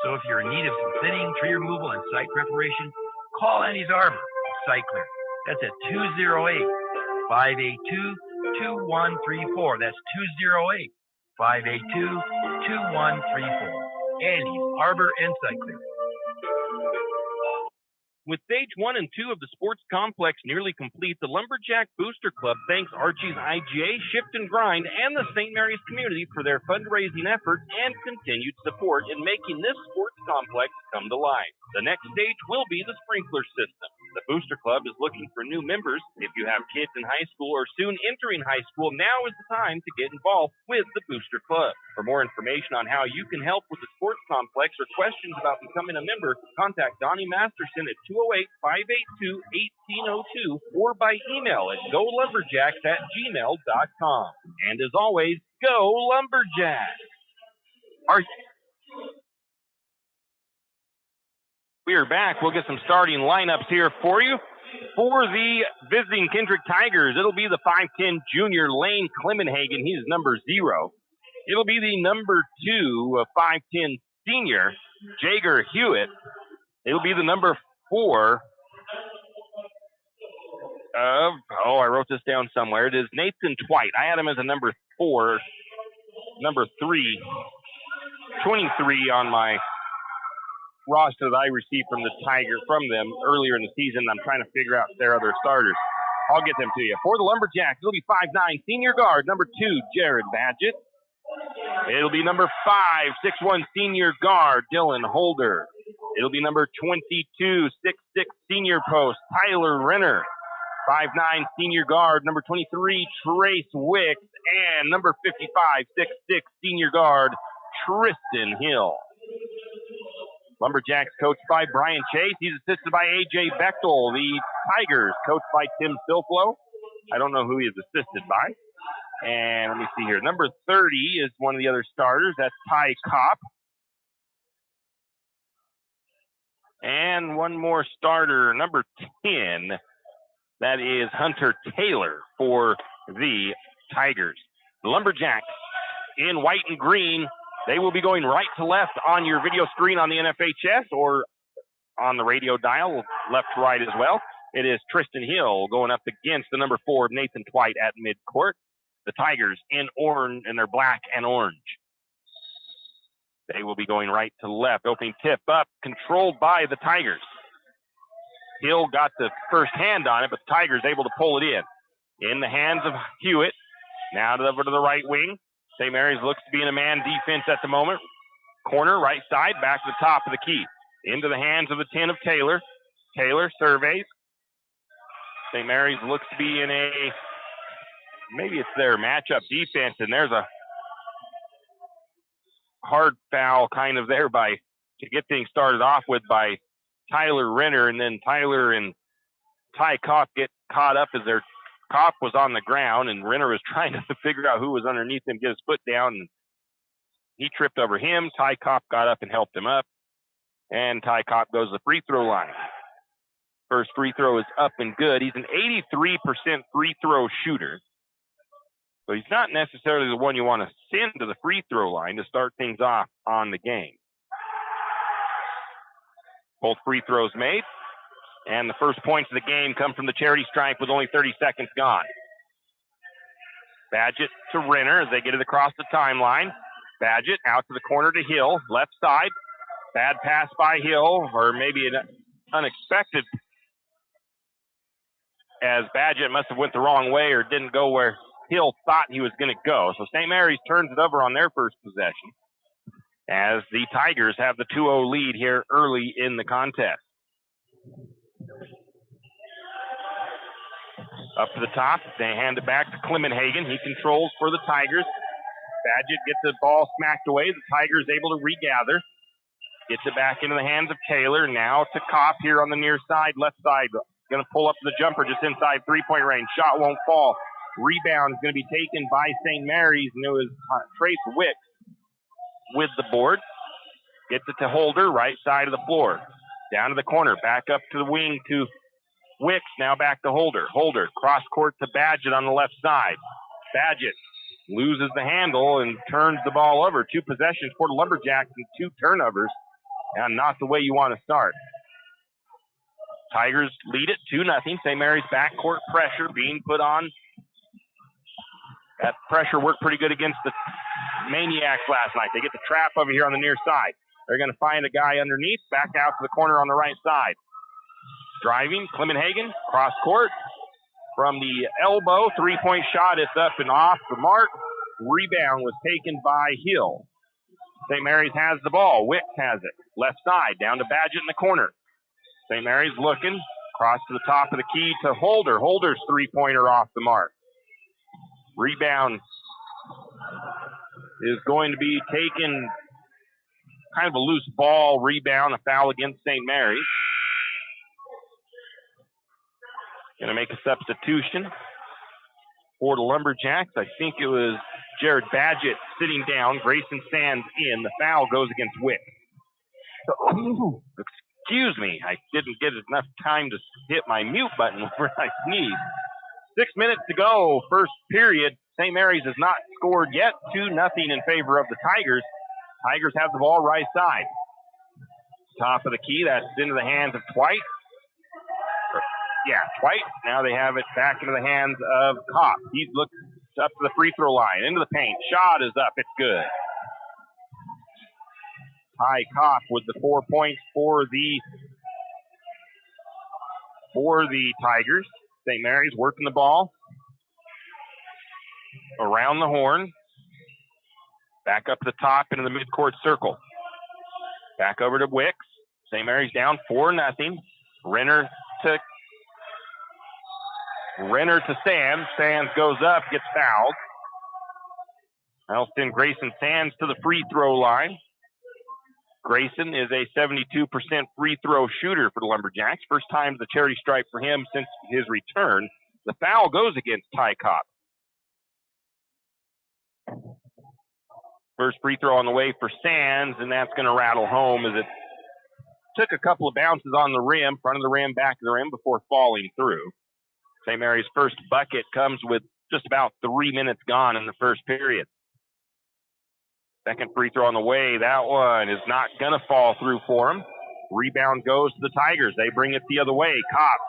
So if you're in need of some thinning, tree removal, and site preparation, call Andy's Arbor and Site Clearing. That's at 208-582-2134. That's 208-582-2134. Andy's Arbor and Site Clearing. With stage 1 and 2 of the sports complex nearly complete, the Lumberjack Booster Club thanks Archie's IGA, Shift and Grind, and the St. Maries community for their fundraising efforts and continued support in making this sports complex come to life. The next stage will be the sprinkler system. The Booster Club is looking for new members. If you have kids in high school or soon entering high school, now is the time to get involved with the Booster Club. For more information on how you can help with the sports complex or questions about becoming a member, contact Donnie Masterson at 208-582-1802 or by email at golumberjacks@gmail.com. And as always, go Lumberjacks! We are back. We'll get some starting lineups here for you. For the visiting Kendrick Tigers, it'll be the 5'10 junior Lane Clemenhagen. He's number 0. It'll be the number 2, 5'10 senior Jager Hewitt. It'll be the number 4 of, I wrote this down somewhere. It is Nathan Twite. I had him as a number 4, number 3, 23 on my roster that I received from them earlier in the season. I'm trying to figure out their other starters. I'll get them to you. For the Lumberjacks, it'll be 5'9 senior guard, number 2, Jared Badgett. It'll be number 5, 6'1" senior guard, Dylan Holder. It'll be number 22, 6'6" senior post, Tyler Renner. 5'9" senior guard, number 23, Trace Wicks. And number 55, 6'6" senior guard, Tristan Hill. Lumberjacks coached by Brian Chase. He's assisted by A.J. Bechtel. The Tigers coached by Tim Silflo. I don't know who he is assisted by. And let me see here. Number 30 is one of the other starters. That's Ty Kopp. And one more starter, number 10. That is Hunter Taylor for the Tigers. The Lumberjacks in white and green. They will be going right to left on your video screen on the NFHS or on the radio dial, left to right as well. It is Tristan Hill going up against the number 4, Nathan Twite at midcourt. The Tigers in orange, and they're black and orange. They will be going right to left. Opening tip up, controlled by the Tigers. Hill got the first hand on it, but the Tigers able to pull it in the hands of Hewitt. Now over to the right wing. St. Mary's looks to be in a man defense at the moment. Corner, right side, back to the top of the key. Into the hands of the 10 of Taylor. Taylor surveys. St. Mary's looks to be in a, maybe it's their matchup defense, and there's a hard foul kind of there to get things started off with by Tyler Renner, and then Tyler and Ty Kopp get caught up as their Kopp was on the ground, and Renner was trying to figure out who was underneath him, get his foot down, and he tripped over him. Ty Kopp got up and helped him up, and Ty Kopp goes to the free throw line. First free throw is up and good. He's an 83% free throw shooter, so he's not necessarily the one you want to send to the free throw line to start things off on the game. Both free throws made. And the first points of the game come from the charity stripe with only 30 seconds gone. Badgett to Renner as they get it across the timeline. Badgett out to the corner to Hill, left side. Bad pass by Hill, or maybe an unexpected, as Badgett must have went the wrong way or didn't go where Hill thought he was going to go. So St. Mary's turns it over on their first possession as the Tigers have the 2-0 lead here early in the contest. Up to the top, they hand it back to Clemenhagen. He controls for the Tigers. Badgett gets the ball smacked away. The Tigers able to regather. Gets it back into the hands of Taylor. Now to Kopp here on the near side, left side. Going to pull up the jumper just inside three-point range. Shot won't fall. Rebound is going to be taken by St. Mary's, and it was Trace Wicks with the board. Gets it to Holder, right side of the floor. Down to the corner, back up to the wing to Wicks, now back to Holder. Holder, cross court to Badgett on the left side. Badgett loses the handle and turns the ball over. 2 possessions for the Lumberjacks and 2 turnovers, and not the way you want to start. Tigers lead it 2-0. St. Mary's backcourt pressure being put on. That pressure worked pretty good against the Maniacs last night. They get the trap over here on the near side. They're going to find a guy underneath, back out to the corner on the right side. Driving, Clemenhagen, cross court. From the elbow, 3-point shot. It's up and off the mark. Rebound was taken by Hill. St. Mary's has the ball. Wicks has it. Left side, down to Badgett in the corner. St. Mary's looking. Cross to the top of the key to Holder. Holder's 3-pointer off the mark. Rebound is going to be taken, kind of a loose ball rebound, a foul against St. Mary's. Going to make a substitution for the Lumberjacks. I think it was Jared Badgett sitting down. Grayson Sands in. The foul goes against Wick. So, excuse me. I didn't get enough time to hit my mute button when I sneezed. 6 minutes to go. First period. St. Mary's has not scored yet. 2-0 in favor of the Tigers. Tigers have the ball right side. Top of the key. That's into the hands of Twite. Twite. Now they have it back into the hands of Kopp. He's looked up to the free throw line, into the paint. Shot is up. It's good. Ty Kopp with the 4 points for the Tigers. St. Mary's working the ball around the horn. Back up to the top into the midcourt circle. Back over to Wicks. St. Mary's down 4-0. Renner to Sands. Sands goes up, gets fouled. That'll send Grayson Sands to the free throw line. Grayson is a 72% free throw shooter for the Lumberjacks. First time to the charity stripe for him since his return. The foul goes against Ty Kopp. First free throw on the way for Sands, and that's going to rattle home as it took a couple of bounces on the rim, front of the rim, back of the rim before falling through. St. Mary's first bucket comes with just about 3 minutes gone in the first period. Second free throw on the way. That one is not going to fall through for him. Rebound goes to the Tigers. They bring it the other way. Kopp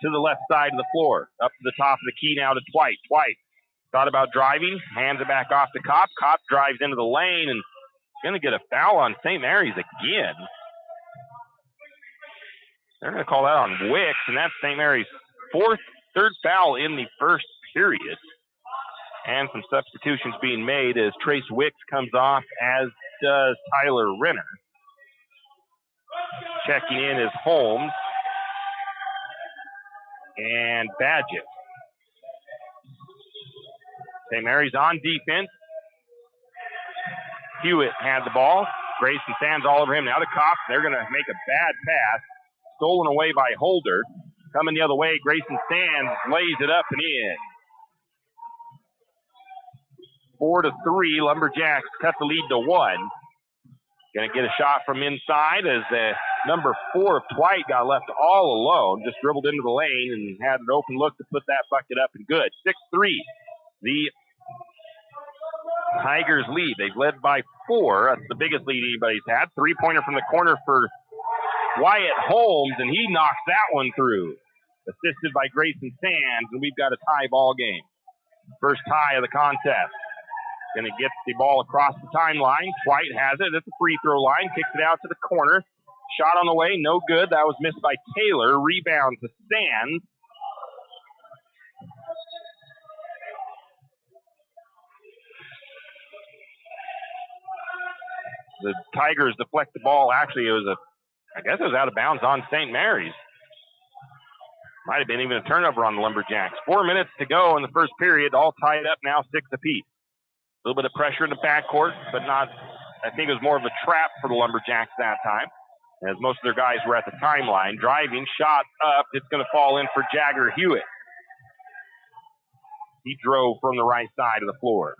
to the left side of the floor. Up to the top of the key now to Twite. Twite thought about driving. Hands it back off to Kopp. Kopp drives into the lane and going to get a foul on St. Mary's again. They're going to call that on Wicks, and that's St. Mary's third foul in the first period. And some substitutions being made as Trace Wicks comes off, as does Tyler Renner. Checking in is Holmes and Badgett. St. Mary's on defense. Hewitt had the ball. Grayson Sands all over him. Now to Kopp. They're going to make a bad pass. Stolen away by Holder. Coming the other way, Grayson Sands lays it up and in. 4-3, Lumberjacks cut the lead to 1. Going to get a shot from inside as number 4 of Twite got left all alone. Just dribbled into the lane and had an open look to put that bucket up and good. 6-3. The Tigers lead. They've led by 4. That's the biggest lead anybody's had. Three-pointer from the corner for Wyatt Holmes, and he knocks that one through. Assisted by Grayson Sands, and we've got a tie ball game. First tie of the contest. Going to get the ball across the timeline. Twite has it at the free throw line. Kicks it out to the corner. Shot on the way, no good. That was missed by Taylor. Rebound to Sands. The Tigers deflect the ball. Actually, I guess it was out of bounds on St. Mary's. Might have been even a turnover on the Lumberjacks. 4 minutes to go in the first period. All tied up now, 6 apiece. A little bit of pressure in the backcourt, but not, I think it was more of a trap for the Lumberjacks that time, as most of their guys were at the timeline. Driving, shot up. It's going to fall in for Jagger Hewitt. He drove from the right side of the floor.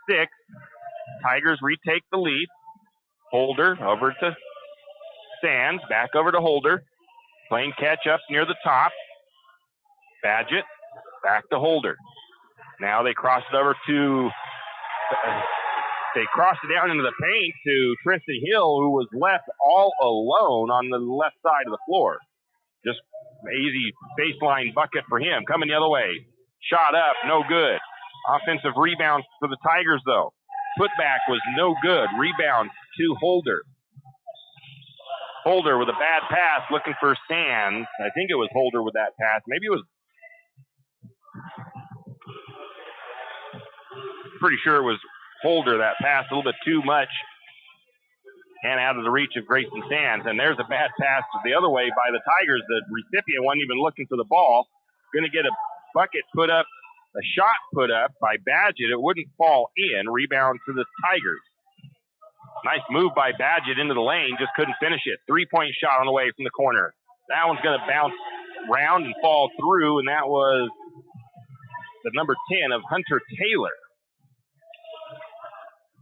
8-6. Tigers retake the lead. Holder over to Sands. Back over to Holder. Playing catch up near the top. Badgett. Back to Holder. Now they cross it over to... They crossed it down into the paint to Tristan Hill, who was left all alone on the left side of the floor. Just easy baseline bucket for him. Coming the other way. Shot up, no good. Offensive rebound for the Tigers, though. Putback was no good. Rebound to Holder. Holder with a bad pass looking for Sands. I think it was Holder with that pass. Maybe it was... Pretty sure it was Holder that passed a little bit too much and out of the reach of Grayson Sands. And there's a bad pass the other way by the Tigers. The recipient wasn't even looking for the ball. Going to get a bucket put up, a shot put up by Badgett. It wouldn't fall in. Rebound to the Tigers. Nice move by Badgett into the lane. Just couldn't finish it. 3-point shot on the way from the corner. That one's going to bounce round and fall through, and that was the number 10 of Hunter Taylor.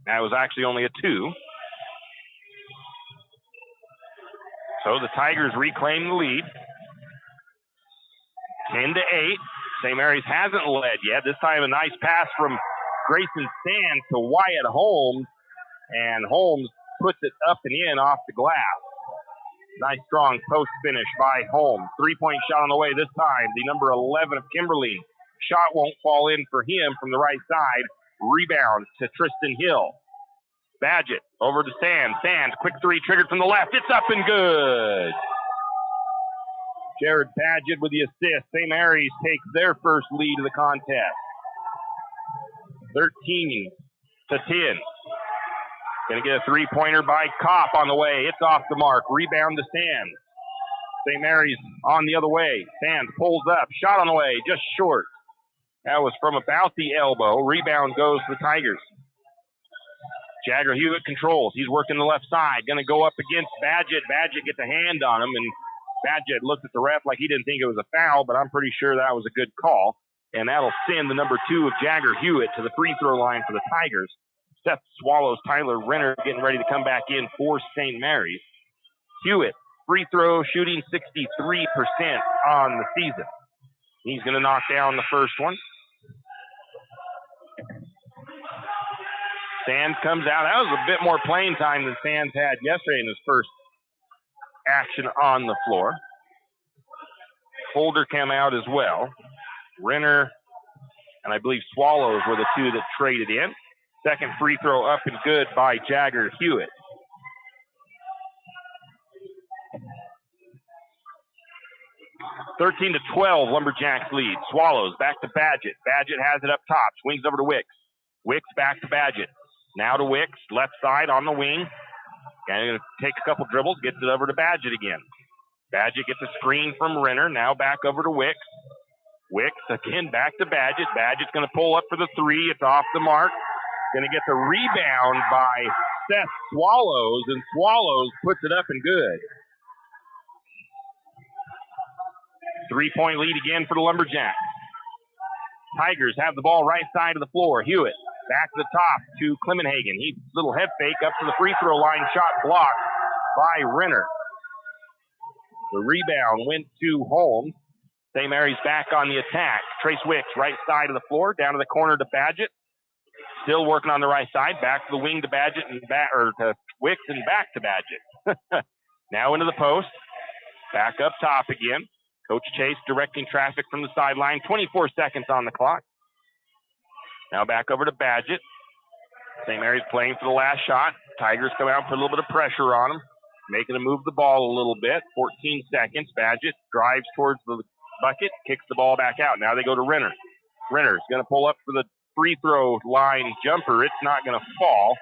That was actually only a 2. So the Tigers reclaim the lead. 10-8. St. Mary's hasn't led yet. This time a nice pass from Grayson Sands to Wyatt Holmes. And Holmes puts it up and in off the glass. Nice strong post finish by Holmes. 3-point shot on the way this time. The number 11 of Kimberly. Shot won't fall in for him from the right side. Rebound to Tristan Hill. Badgett over to Sands. Sands, quick 3 triggered from the left. It's up and good. Jared Badgett with the assist. St. Mary's takes their first lead of the contest. 13 to 10. Going to get a three-pointer by KOFE on the way. It's off the mark. Rebound to Sands. St. Mary's on the other way. Sands pulls up. Shot on the way. Just short. That was from about the elbow. Rebound goes to the Tigers. Jagger Hewitt controls. He's working the left side. Going to go up against Badgett. Badgett gets a hand on him, and Badgett looked at the ref like he didn't think it was a foul, but I'm pretty sure that was a good call. And that'll send the number 2 of Jagger Hewitt to the free throw line for the Tigers. Seth Swallows, Tyler Renner getting ready to come back in for St. Mary's. Hewitt, free throw shooting 63% on the season. He's going to knock down the first one. Sands comes out. That was a bit more playing time than Sands had yesterday in his first action on the floor. Holder came out as well. Renner and I believe Swallows were the 2 that traded in. Second free throw up and good by Jagger Hewitt. (13 to 12), Lumberjacks lead. Swallows back to Badgett. Badgett has it up top. Swings over to Wicks. Wicks back to Badgett. Now to Wicks, left side on the wing. Going to take a couple dribbles, gets it over to Badgett again. Badgett gets a screen from Renner. Now back over to Wicks. Wicks again back to Badgett. Badgett's going to pull up for the 3. It's off the mark. Going to get the rebound by Seth Swallows, and Swallows puts it up and good. 3-point lead again for the Lumberjacks. Tigers have the ball right side of the floor. Hewitt back to the top to Clemenhagen. He little head fake up to the free throw line. Shot blocked by Renner. The rebound went to Holmes. St. Mary's back on the attack. Trace Wicks, right side of the floor, down to the corner to Badgett. Still working on the right side. Back to the wing to Badgett and to Wicks and back to Badgett. Now into the post. Back up top again. Coach Chase directing traffic from the sideline. 24 seconds on the clock. Now back over to Badgett. St. Mary's playing for the last shot. Tigers come out, put a little bit of pressure on them, making them move the ball a little bit. 14 seconds. Badgett drives towards the bucket, kicks the ball back out. Now they go to Renner. Renner's going to pull up for the free throw line jumper. It's not going to fall.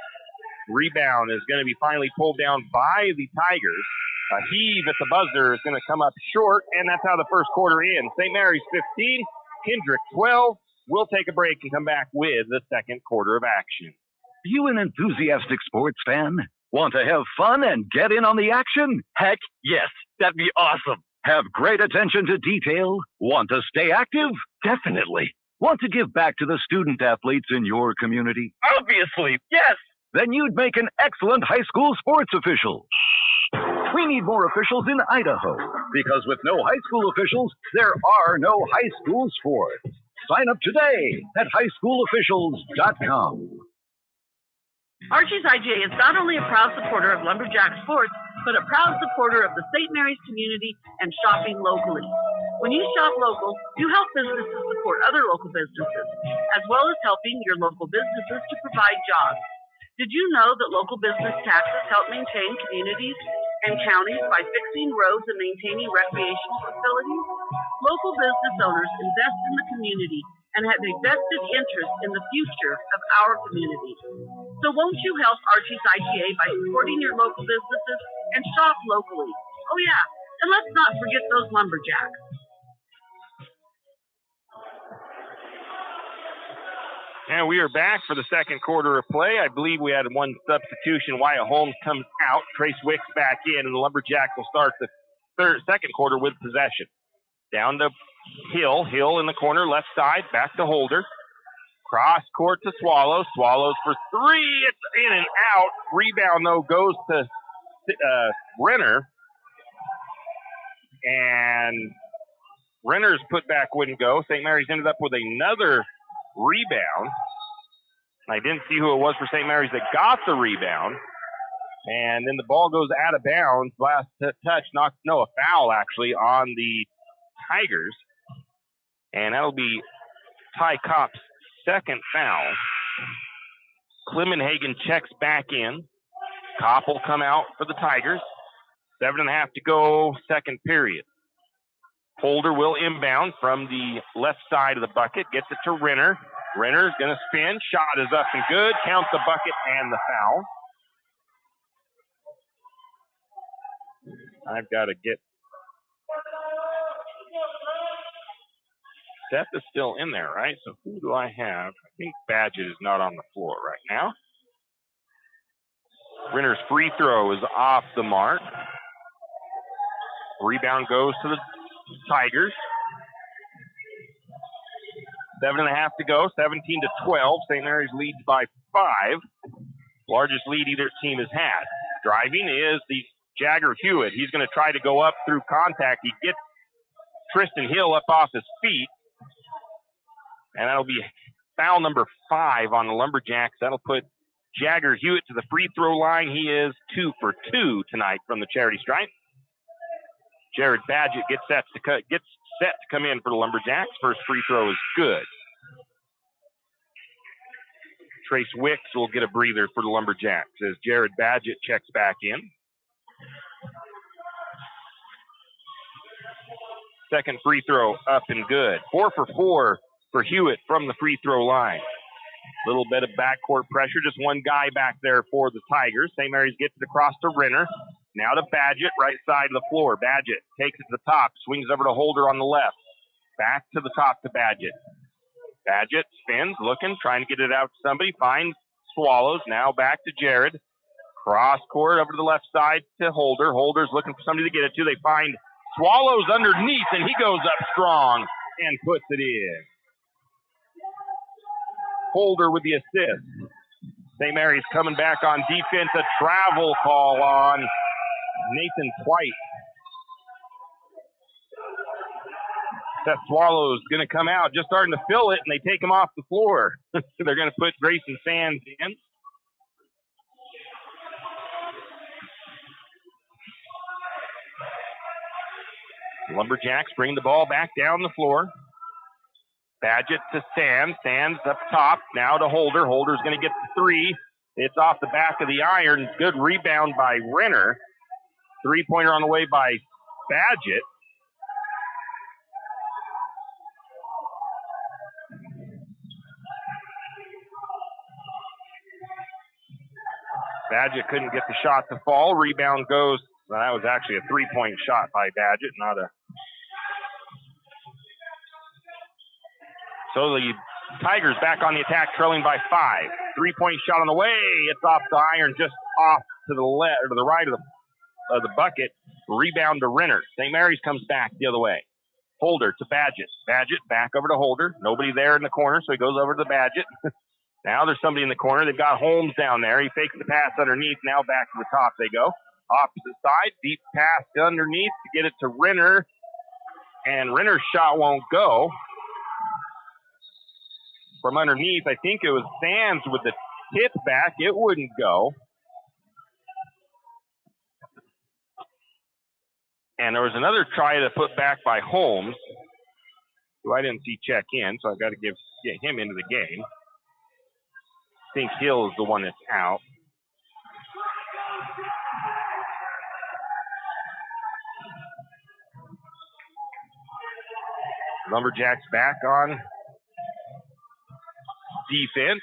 Rebound is going to be finally pulled down by the Tigers. A heave at the buzzer is going to come up short, and that's how the first quarter ends. St. Mary's 15, Kendrick 12. We'll take a break and come back with the second quarter of action. You an enthusiastic sports fan? Want to have fun and get in on the action? Heck, yes. That'd be awesome. Have great attention to detail? Want to stay active? Definitely. Want to give back to the student athletes in your community? Obviously, yes. Then you'd make an excellent high school sports official. We need more officials in Idaho, because with no high school officials, there are no high school sports. Sign up today at highschoolofficials.com. Archie's IGA is not only a proud supporter of Lumberjack sports, but a proud supporter of the St. Mary's community and shopping locally. When you shop local, you help businesses support other local businesses, as well as helping your local businesses to provide jobs. Did you know that local business taxes help maintain communities and counties by fixing roads and maintaining recreational facilities? Local business owners invest in the community and have a vested interest in the future of our community. So won't you help Archie's IGA by supporting your local businesses and shop locally? Oh yeah, and let's not forget those Lumberjacks. And we are back for the second quarter of play. I believe we had one substitution. Wyatt Holmes comes out. Trace Wicks back in, and the Lumberjacks will start the second quarter with possession. Down to Hill. Hill in the corner, left side, back to Holder. Cross court to Swallows. Swallows for 3. It's in and out. Rebound, though, goes to Renner. And Renner's putback wouldn't go. St. Mary's ended up with another rebound. I didn't see who it was for St. Mary's that got the rebound. And then the ball goes out of bounds. Last touch, a foul actually on the Tigers. And that'll be Ty Kopp's second foul. Clemenhagen checks back in. Kopp will come out for the Tigers. 7.5 to go, second period. Holder will inbound from the left side of the bucket. Gets it to Renner. Renner's going to spin. Shot is up and good. Count the bucket and the foul. I've got to get... Seth is still in there, right? So who do I have? I think Badgett is not on the floor right now. Renner's free throw is off the mark. Rebound goes to the Tigers. 7.5 to go, 17-12. St. Mary's leads by 5. Largest lead either team has had. Driving is the Jagger Hewitt. He's going to try to go up through contact. He gets Tristan Hill up off his feet. And that'll be foul number 5 on the Lumberjacks. That'll put Jagger Hewitt to the free throw line. He is 2 for 2 tonight from the charity stripe. Jared Badgett gets set to come in for the Lumberjacks. First free throw is good. Trace Wicks will get a breather for the Lumberjacks as Jared Badgett checks back in. Second free throw up and good. 4 for 4 for Hewitt from the free throw line. Little bit of backcourt pressure, just one guy back there for the Tigers. St. Mary's gets it across to Renner. Now to Badgett, right side of the floor. Badgett takes it to the top, swings over to Holder on the left. Back to the top to Badgett. Badgett spins, looking, trying to get it out to somebody. Finds Swallows. Now back to Jared. Cross court over to the left side to Holder. Holder's looking for somebody to get it to. They find Swallows underneath, and he goes up strong and puts it in. Holder with the assist. St. Mary's coming back on defense. A travel call on Nathan White. Seth Swallows going to come out, just starting to fill it, and they take him off the floor. They're going to put Grayson Sands in. Lumberjacks bring the ball back down the floor. Badgett to Sands. Sands up top. Now to Holder. Holder's going to get the 3. It's off the back of the iron. Good rebound by Renner. 3-pointer on the way by Badgett. Badgett couldn't get the shot to fall. Rebound goes. Well, that was actually a 3-point shot by Badgett, not a... So the Tigers back on the attack, trailing by 5. 3-point shot on the way. It's off the iron, just off to the left or to the right of the bucket. Rebound to Renner. St. Mary's comes back the other way. Holder to Badgett. Badgett back over to Holder. Nobody there in the corner, so he goes over to the Badgett. Now there's somebody in the corner. They've got Holmes down there. He fakes the pass underneath. Now back to the top they go. Opposite side, deep pass underneath to get it to Renner. And Renner's shot won't go. From underneath, I think it was Sands with the tip back. It wouldn't go. And there was another try to put back by Holmes, who I didn't see check in, so I've got to get him into the game. I think Hill is the one that's out. Lumberjacks back on defense.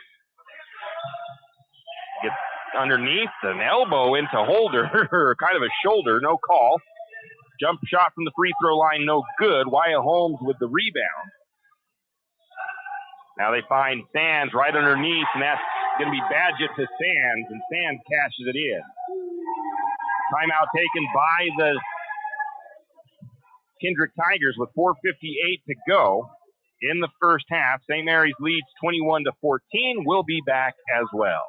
Gets underneath, an elbow into Holder, kind of a shoulder, no call. Jump shot from the free throw line, no good. Wyatt Holmes with the rebound. Now they find Sands right underneath, and that's going to be Badgett to Sands, and Sands cashes it in. Timeout taken by the Kendrick Tigers with 4:58 to go in the first half. St. Mary's leads 21-14. We'll be back as well.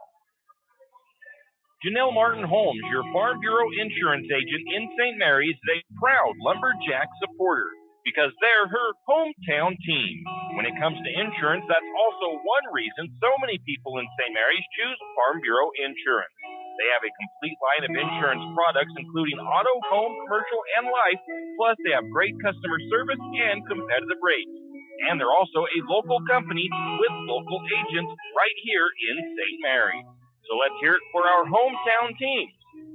Janelle Martin Holmes, your Farm Bureau insurance agent in St. Mary's, is a proud Lumberjack supporter because they're her hometown team. When it comes to insurance, that's also one reason so many people in St. Mary's choose Farm Bureau insurance. They have a complete line of insurance products, including auto, home, commercial, and life, plus they have great customer service and competitive rates. And they're also a local company with local agents right here in St. Mary's. So let's hear it for our hometown team.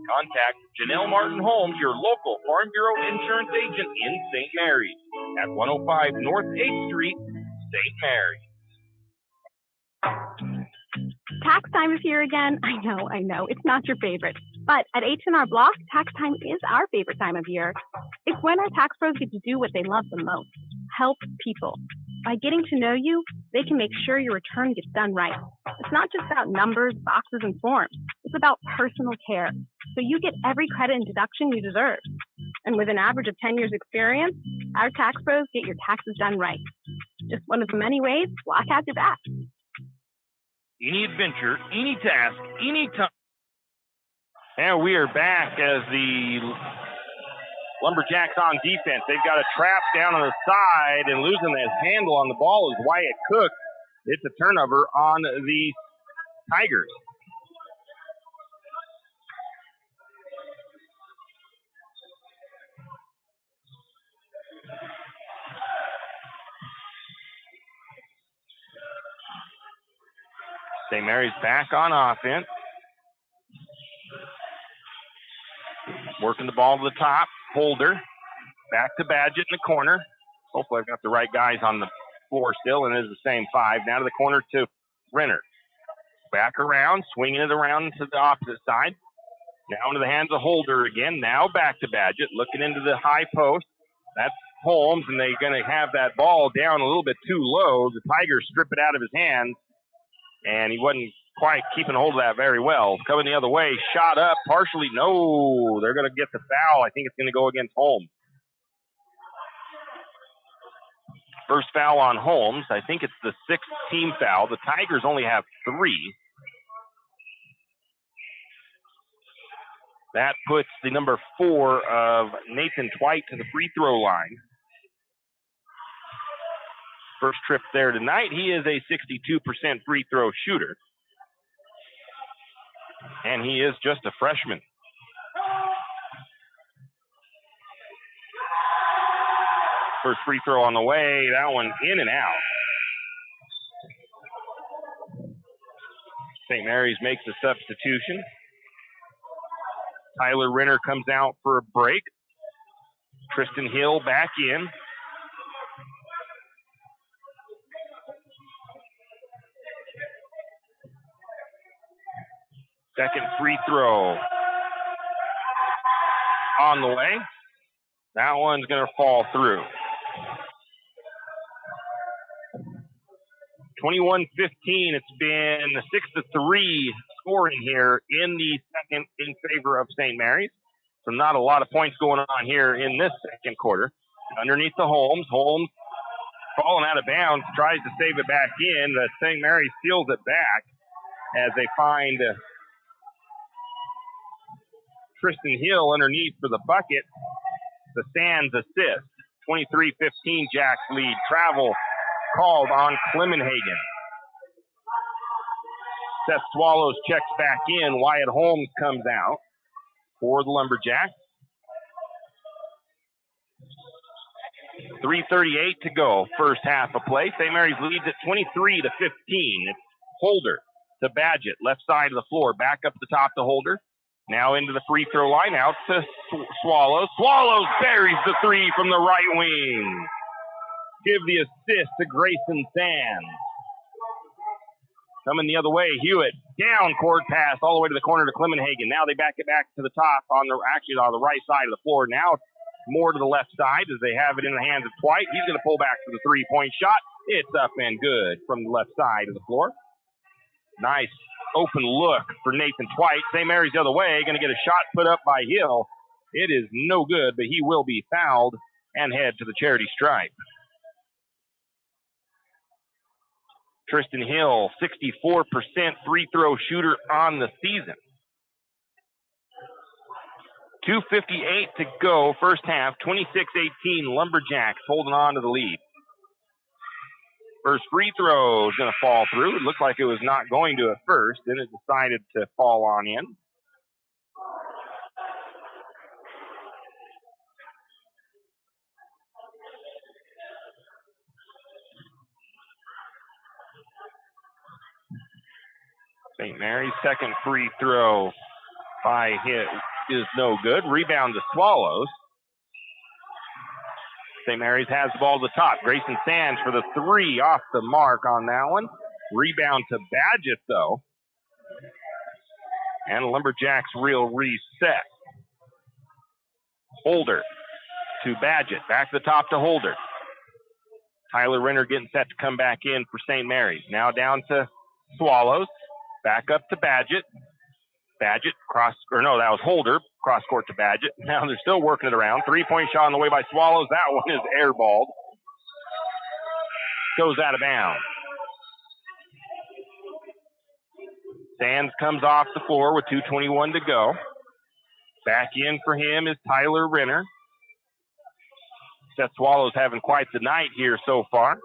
Contact Janelle Martin Holmes, your local Farm Bureau insurance agent in St. Mary's at 105 North 8th Street, St. Mary's. Tax time is here again. I know. It's not your favorite. But at H&R Block, tax time is our favorite time of year. It's when our tax pros get to do what they love the most, help people. By getting to know you, they can make sure your return gets done right. It's not just about numbers, boxes, and forms. It's about personal care, so you get every credit and deduction you deserve. And with an average of 10 years experience, our tax pros get your taxes done right. Just one of the many ways Block has your back. Any adventure, any task, any time. And we are back as the Lumberjacks on defense. They've got a trap down on the side, and losing his handle on the ball is Wyatt Cook. It's a turnover on the Tigers. St. Mary's back on offense. Working the ball to the top. Holder. Back to Badgett in the corner. Hopefully I've got the right guys on the floor still, and it is the same five. Now to the corner to Renner. Back around, swinging it around to the opposite side. Now into the hands of Holder again. Now back to Badgett, looking into the high post. That's Holmes, and they're going to have that ball down a little bit too low. The Tigers strip it out of his hands, and he wasn't quite keeping hold of that very well. Coming the other way, shot up, partially. No, they're going to get the foul. I think it's going to go against Holmes. First foul on Holmes. I think it's the sixth team foul. The Tigers only have 3. That puts the number 4 of Nathan Twite to the free throw line. First trip there tonight. He is a 62% free throw shooter. And he is just a freshman. First free throw on the way. That one in and out. St. Mary's makes a substitution. Tyler Renner comes out for a break. Tristan Hill back in. Second free throw on the way. That one's going to fall through. 21-15. It's been a 6-3 scoring here in the second in favor of St. Mary's. So not a lot of points going on here in this second quarter. Underneath the Holmes. Holmes falling out of bounds, tries to save it back in. The St. Mary's steals it back as they find Tristan Hill underneath for the bucket. The Sands assist. 23-15 Jacks lead. Travel called on Clemenhagen. Seth Swallows checks back in. Wyatt Holmes comes out for the Lumberjacks. 3:38 to go. First half of play. St. Mary's leads at 23-15. It's Holder to Badgett. Left side of the floor. Back up the top to Holder. Now into the free throw line. Out to Swallows. Swallows buries the 3 from the right wing. Give the assist to Grayson Sands. Coming the other way, Hewitt. Down court pass all the way to the corner to Clemenhagen. Now they back it back to the top on the right side of the floor. Now more to the left side as they have it in the hands of Twite. He's going to pull back for the 3-point shot. It's up and good from the left side of the floor. Nice open look for Nathan Twite. St. Mary's the other way. Going to get a shot put up by Hill. It is no good, but he will be fouled and head to the charity stripe. Tristan Hill, 64% free throw shooter on the season. 2:58 to go, first half, 26-18, Lumberjacks holding on to the lead. First free throw is going to fall through. It looked like it was not going to at first, then it decided to fall on in. St. Mary's second free throw by hit is no good. Rebound to Swallows. St. Mary's has the ball to the top. Grayson Sands for the 3 off the mark on that one. Rebound to Badgett, though. And Lumberjacks reel reset. Holder to Badgett. Back to the top to Holder. Tyler Renner getting set to come back in for St. Mary's. Now down to Swallows. Back up to Badgett. Badgett that was Holder. Cross court to Badgett. Now they're still working it around. 3-point shot on the way by Swallows. That one is airballed. Goes out of bounds. Sands comes off the floor with 2:21 to go. Back in for him is Tyler Renner. Seth Swallows having quite the night here so far.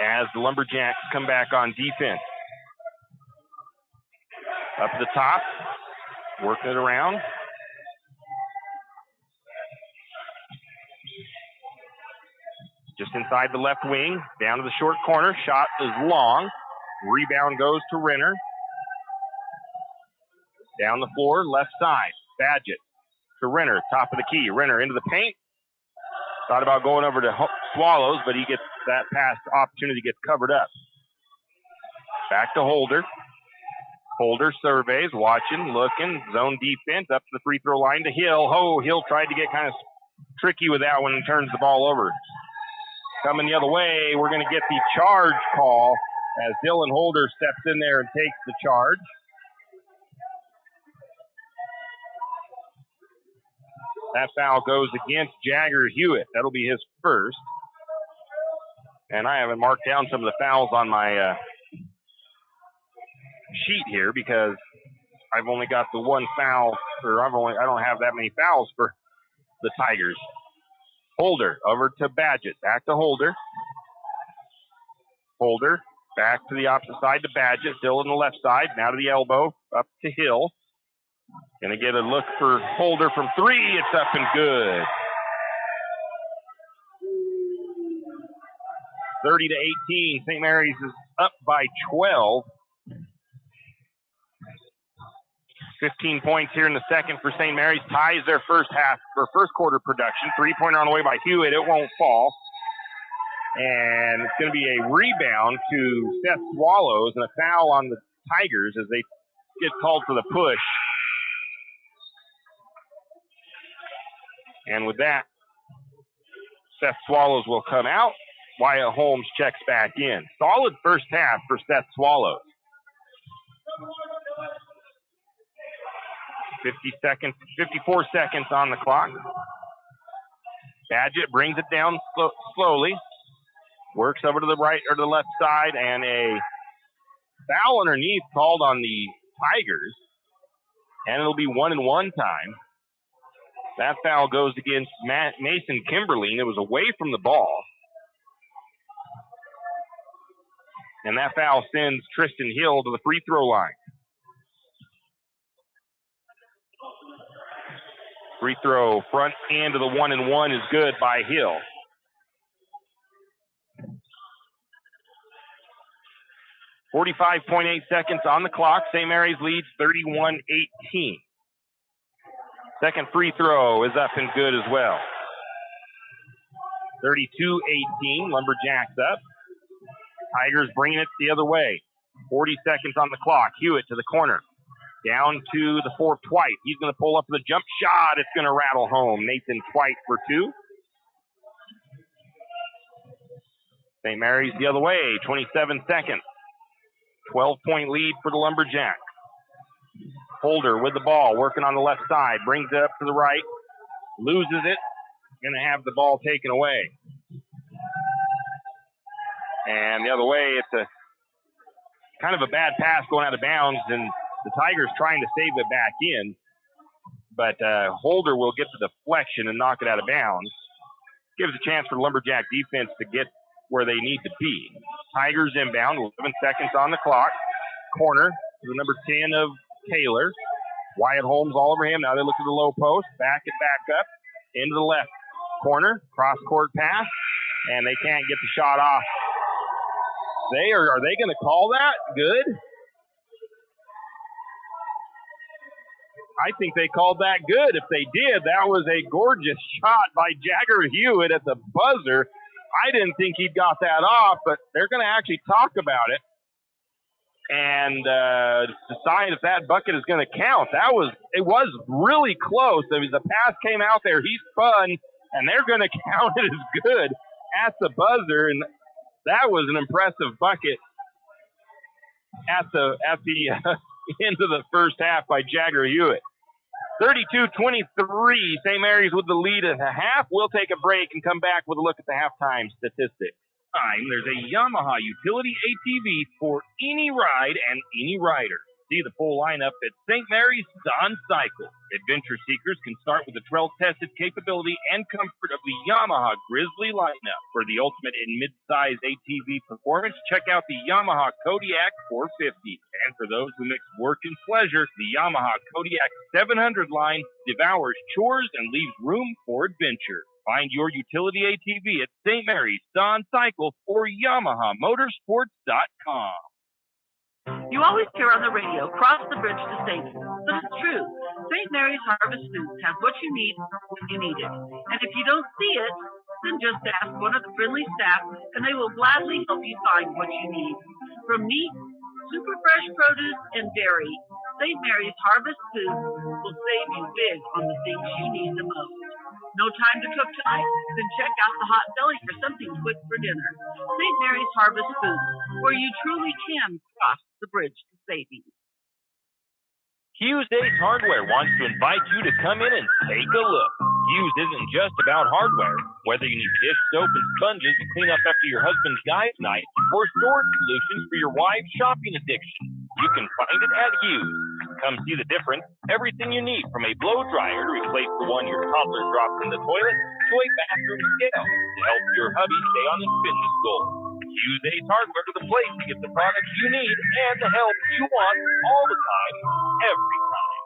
As the Lumberjacks come back on defense. Up the top, working it around. Just inside the left wing, down to the short corner. Shot is long. Rebound goes to Renner. Down the floor, left side. Badgett to Renner, top of the key. Renner into the paint. Thought about going over to Swallows, but he gets that pass opportunity, gets covered up. Back to Holder. Holder surveys, watching, looking, zone defense, up to the free throw line to Hill. Hill tried to get kind of tricky with that one and turns the ball over. Coming the other way, we're going to get the charge call as Dylan Holder steps in there and takes the charge. That foul goes against Jagger Hewitt. That'll be his first. And I haven't marked down some of the fouls on my sheet here because I've only got the one foul, or I don't have that many fouls for the Tigers. Holder over to Badgett. Back to Holder. Holder back to the opposite side to Badgett. Still on the left side. Now to the elbow. Up to Hill. Gonna get a look for Holder from three. It's up and good. 30-18. St. Mary's is up by 12. 15 points here in the second for St. Mary's. Ties their first quarter production. 3-pointer on the way by Hewitt. It won't fall. And it's going to be a rebound to Seth Swallows and a foul on the Tigers as they get called for the push. And with that, Seth Swallows will come out. Wyatt Holmes checks back in. Solid first half for Seth Swallows. 54 seconds on the clock. Badgett brings it down slowly. Works over to the right or to the left side, and a foul underneath called on the Tigers. And it'll be 1-and-1 time. That foul goes against Mason Kimberly. It was away from the ball. And that foul sends Tristan Hill to the free throw line. Free throw front end of the 1-and-1 is good by Hill. .8 seconds on the clock. St. Mary's leads 31-18. Second free throw is up and good as well. 32-18. Lumberjacks up. Tigers bringing it the other way. 40 seconds on the clock. Hewitt to the corner. Down to the fourth Twite. He's going to pull up the jump shot. It's going to rattle home. Nathan Twite for two. St. Mary's the other way. 27 seconds. 12-point lead for the Lumberjacks. Holder with the ball, working on the left side. Brings it up to the right. Loses it. Going to have the ball taken away. And the other way, it's a kind of a bad pass going out of bounds, and the Tigers trying to save it back in. But Holder will get the deflection and knock it out of bounds. Gives a chance for the Lumberjack defense to get where they need to be. Tigers inbound, 11 seconds on the clock. Corner to the number 10 of Taylor. Wyatt Holmes all over him. Now they look at the low post. Back it back up. Into the left corner. Cross-court pass. And they can't get the shot off. Are they going to call that good? I think they called that good. If they did, that was a gorgeous shot by Jagger Hewitt at the buzzer. I didn't think he'd got that off, but they're going to actually talk about it. and decide if that bucket is going to count. It was really close. I mean, the pass came out there. He spun, and they're going to count it as good at the buzzer, and that was an impressive bucket at the end of the first half by Jagger Hewitt. 32-23, St. Mary's with the lead at the half. We'll take a break and come back with a look at the halftime statistics. There's a Yamaha utility ATV for any ride and any rider. See the full lineup at St. Mary's Don Cycle. Adventure seekers can start with the trail-tested capability and comfort of the Yamaha Grizzly lineup. For the ultimate in mid-size ATV performance, check out the Yamaha Kodiak 450. And for those who mix work and pleasure, the Yamaha Kodiak 700 line devours chores and leaves room for adventure. Find your utility ATV at St. Mary's Don Cycle or YamahaMotorsports.com. You always hear on the radio, cross the bridge to safety. But it's true. St. Mary's Harvest Foods has what you need when you need it. And if you don't see it, then just ask one of the friendly staff, and they will gladly help you find what you need. From meat, super fresh produce, and dairy, St. Mary's Harvest Foods will save you big on the things you need the most. No time to cook tonight? Then check out the hot deli for something quick for dinner. St. Mary's Harvest Foods, where you truly can cross the bridge to safety. Hughes Ace Hardware wants to invite you to come in and take a look. Hughes isn't just about hardware. Whether you need dish soap and sponges to clean up after your husband's guys' night, or storage solutions for your wife's shopping addiction, you can find it at Hughes. Come see the difference. Everything you need, from a blow dryer to replace the one your toddler drops in the toilet, to a bathroom scale to help your hubby stay on his fitness goal. Hughes Ace Hardware is the place to get the products you need and the help you want all the time, every time.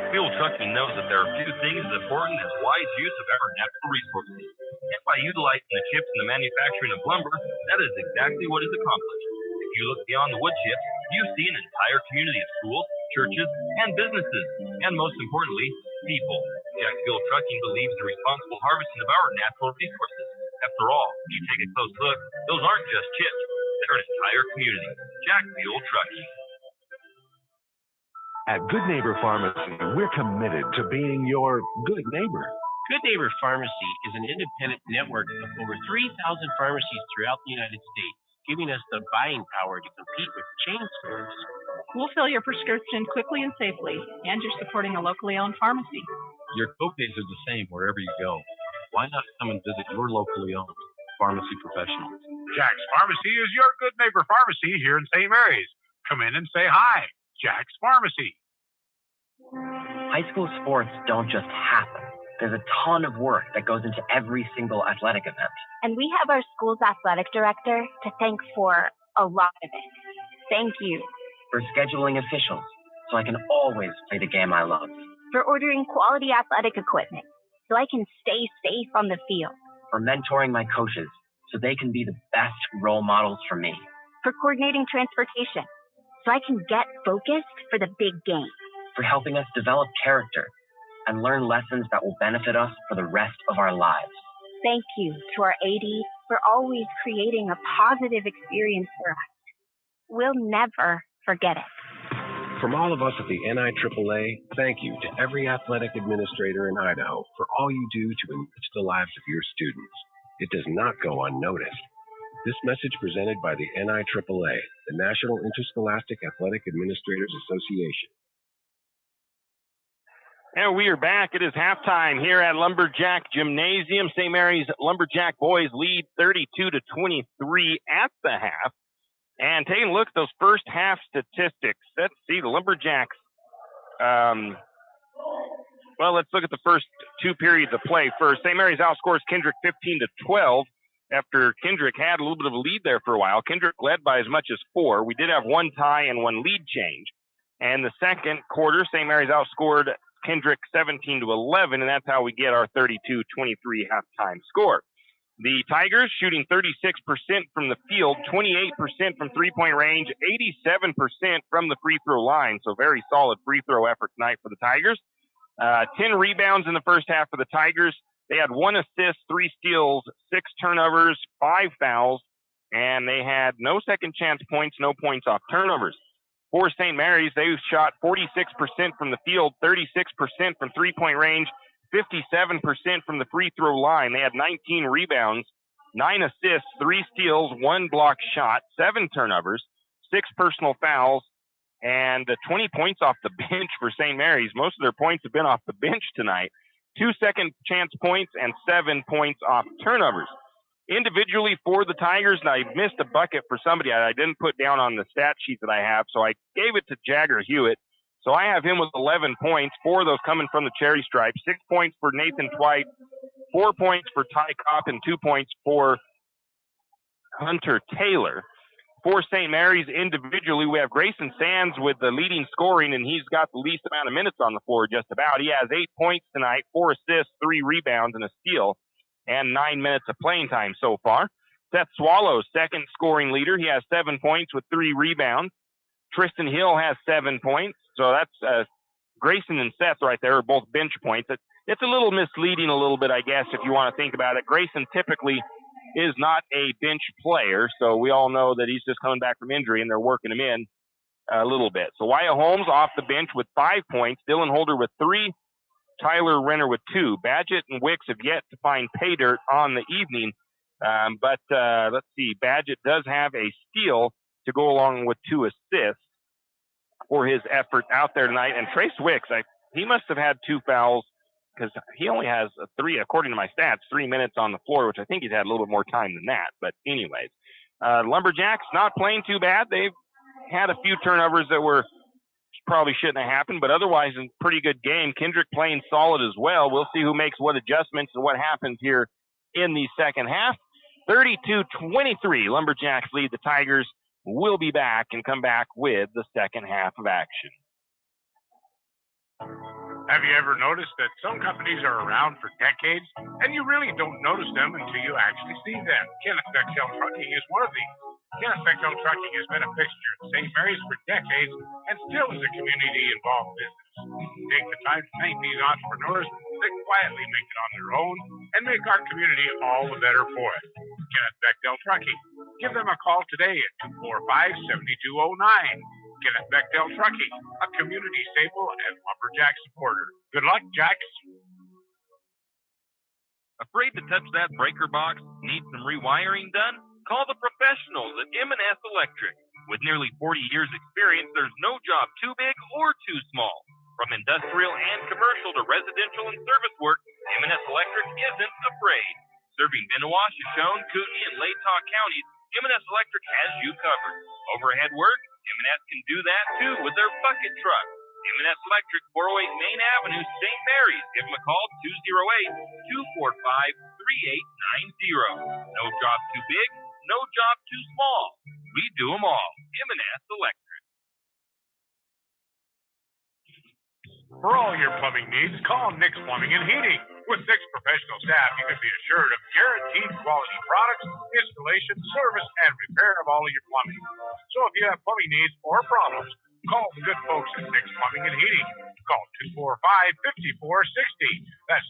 Field Trucking knows that there are few things as important as wise use of our natural resources. And by utilizing the chips in the manufacturing of lumber, that is exactly what is accomplished. If you look beyond the wood chips, you see an entire community of schools, churches, and businesses, and most importantly, people. Jack Field Trucking believes in responsible harvesting of our natural resources. After all, if you take a close look, those aren't just chips. They're an entire community. Jack Field Trucking. At Good Neighbor Pharmacy, we're committed to being your good neighbor. Good Neighbor Pharmacy is an independent network of over 3,000 pharmacies throughout the United States, giving us the buying power to compete with chain stores. We'll fill your prescription quickly and safely, and you're supporting a locally owned pharmacy. Your copays are the same wherever you go. Why not come and visit your locally owned pharmacy professional? Jack's Pharmacy is your Good Neighbor Pharmacy here in St. Mary's. Come in and say hi. Jack's Pharmacy. High school sports don't just happen. There's a ton of work that goes into every single athletic event. And we have our school's athletic director to thank for a lot of it. Thank you. For scheduling officials, so I can always play the game I love. For ordering quality athletic equipment, so I can stay safe on the field. For mentoring my coaches, so they can be the best role models for me. For coordinating transportation, so I can get focused for the big game. For helping us develop character and learn lessons that will benefit us for the rest of our lives. Thank you to our AD for always creating a positive experience for us. We'll never forget it. From all of us at the NIAAA, thank you to every athletic administrator in Idaho for all you do to enrich the lives of your students. It does not go unnoticed. This message presented by the NIAAA, the National Interscholastic Athletic Administrators Association. And we are back. It is halftime here at Lumberjack Gymnasium. St. Mary's Lumberjack boys lead 32-23 at the half. And taking a look at those first half statistics, let's see, the Lumberjacks, let's look at the first two periods of play first. St. Mary's outscores Kendrick 15-12 after Kendrick had a little bit of a lead there for a while. Kendrick led by as much as 4. We did have one tie and one lead change. And the second quarter, St. Mary's outscored Kendrick 17-11, and that's how we get our 32-23 halftime score. The Tigers shooting 36% from the field, 28% from three-point range, 87% from the free throw line. So very solid free throw effort tonight for the Tigers. 10 rebounds in the first half for the Tigers. They had 1 assist, 3 steals, 6 turnovers, 5 fouls, and they had no second chance points, no points off turnovers. For St. Mary's, they shot 46% from the field, 36% from three-point range, 57% from the free throw line. They had 19 rebounds, 9 assists, 3 steals, 1 block shot, 7 turnovers, 6 personal fouls, and 20 points off the bench for St. Mary's. Most of their points have been off the bench tonight. 2 second chance points and 7 points off turnovers. Individually for the Tigers, and I missed a bucket for somebody I didn't put down on the stat sheet that I have, so I gave it to Jagger Hewitt. So I have him with 11 points, 4 of those coming from the Cherry Stripe, 6 points for Nathan Twite, 4 points for Ty Kopp, and 2 points for Hunter Taylor. For St. Mary's individually, we have Grayson Sands with the leading scoring, and he's got the least amount of minutes on the floor just about. He has 8 points tonight, 4 assists, 3 rebounds, and a steal, and 9 minutes of playing time so far. Seth Swallow's second scoring leader. He has 7 points with 3 rebounds. Tristan Hill has 7 points. So that's Grayson and Seth right there are both bench points. It's a little misleading a little bit, I guess, if you want to think about it. Grayson typically is not a bench player, so we all know that he's just coming back from injury, and they're working him in a little bit. So Wyatt Holmes off the bench with 5 points. Dylan Holder with 3. Tyler Renner with 2. Badgett and Wicks have yet to find pay dirt on the evening. But let's see. Badgett does have a steal to go along with 2 assists for his effort out there tonight. And Trace Wicks, he must have had 2 fouls because he only has 3, according to my stats, 3 minutes on the floor, which I think he's had a little bit more time than that. But anyways, Lumberjacks not playing too bad. They've had a few turnovers that were probably shouldn't have happened, but otherwise a pretty good game. Kendrick playing solid as well. We'll see who makes what adjustments and what happens here in the second half. 32-23, Lumberjacks lead the Tigers. We'll be back and come back with the second half of action. Have you ever noticed that some companies are around for decades and you really don't notice them until you actually see them? Kenneth Bechtel Trucking is one of these. Kenneth Bechtel Trucking has been a fixture at St. Mary's for decades and still is a community-involved business. Take the time to thank these entrepreneurs that quietly make it on their own and make our community all the better for it. Kenneth Bechtel Trucking. Give them a call today at 245-7209. Kenneth Bechtel Trucking, a community staple and Lumberjack supporter. Good luck, Jacks. Afraid to touch that breaker box? Need some rewiring done? Call the professionals at M&S Electric. With nearly 40 years experience, there's no job too big or too small. From industrial and commercial to residential and service work, M&S Electric isn't afraid. Serving Benoit, Shoshone, Kootenai, and Latah counties, M&S Electric has you covered. Overhead work? M&S can do that too with their bucket truck. M&S Electric, 408 Main Avenue, St. Mary's. Give them a call, 208-245-3890. No job too big, no job too small. We do them all. M&S Electric. For all your plumbing needs, call Nick's Plumbing and Heating. With 6 professional staff, you can be assured of guaranteed quality products, installation, service, and repair of all of your plumbing. So if you have plumbing needs or problems, call the good folks at Nick's Plumbing and Heating. Call 245-5460. That's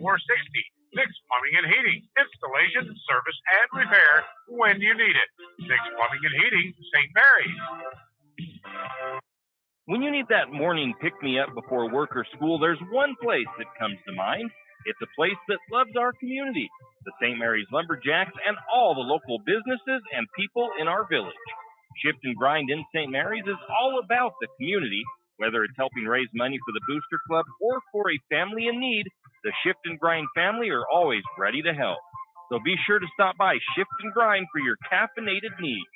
245-5460. Nick's Plumbing and Heating. Installation, service, and repair when you need it. Nick's Plumbing and Heating, St. Mary's. When you need that morning pick-me-up before work or school, there's one place that comes to mind. It's a place that loves our community, the St. Maries Lumberjacks, and all the local businesses and people in our village. Shift and Grind in St. Maries is all about the community. Whether it's helping raise money for the Booster Club or for a family in need, the Shift and Grind family are always ready to help. So be sure to stop by Shift and Grind for your caffeinated needs.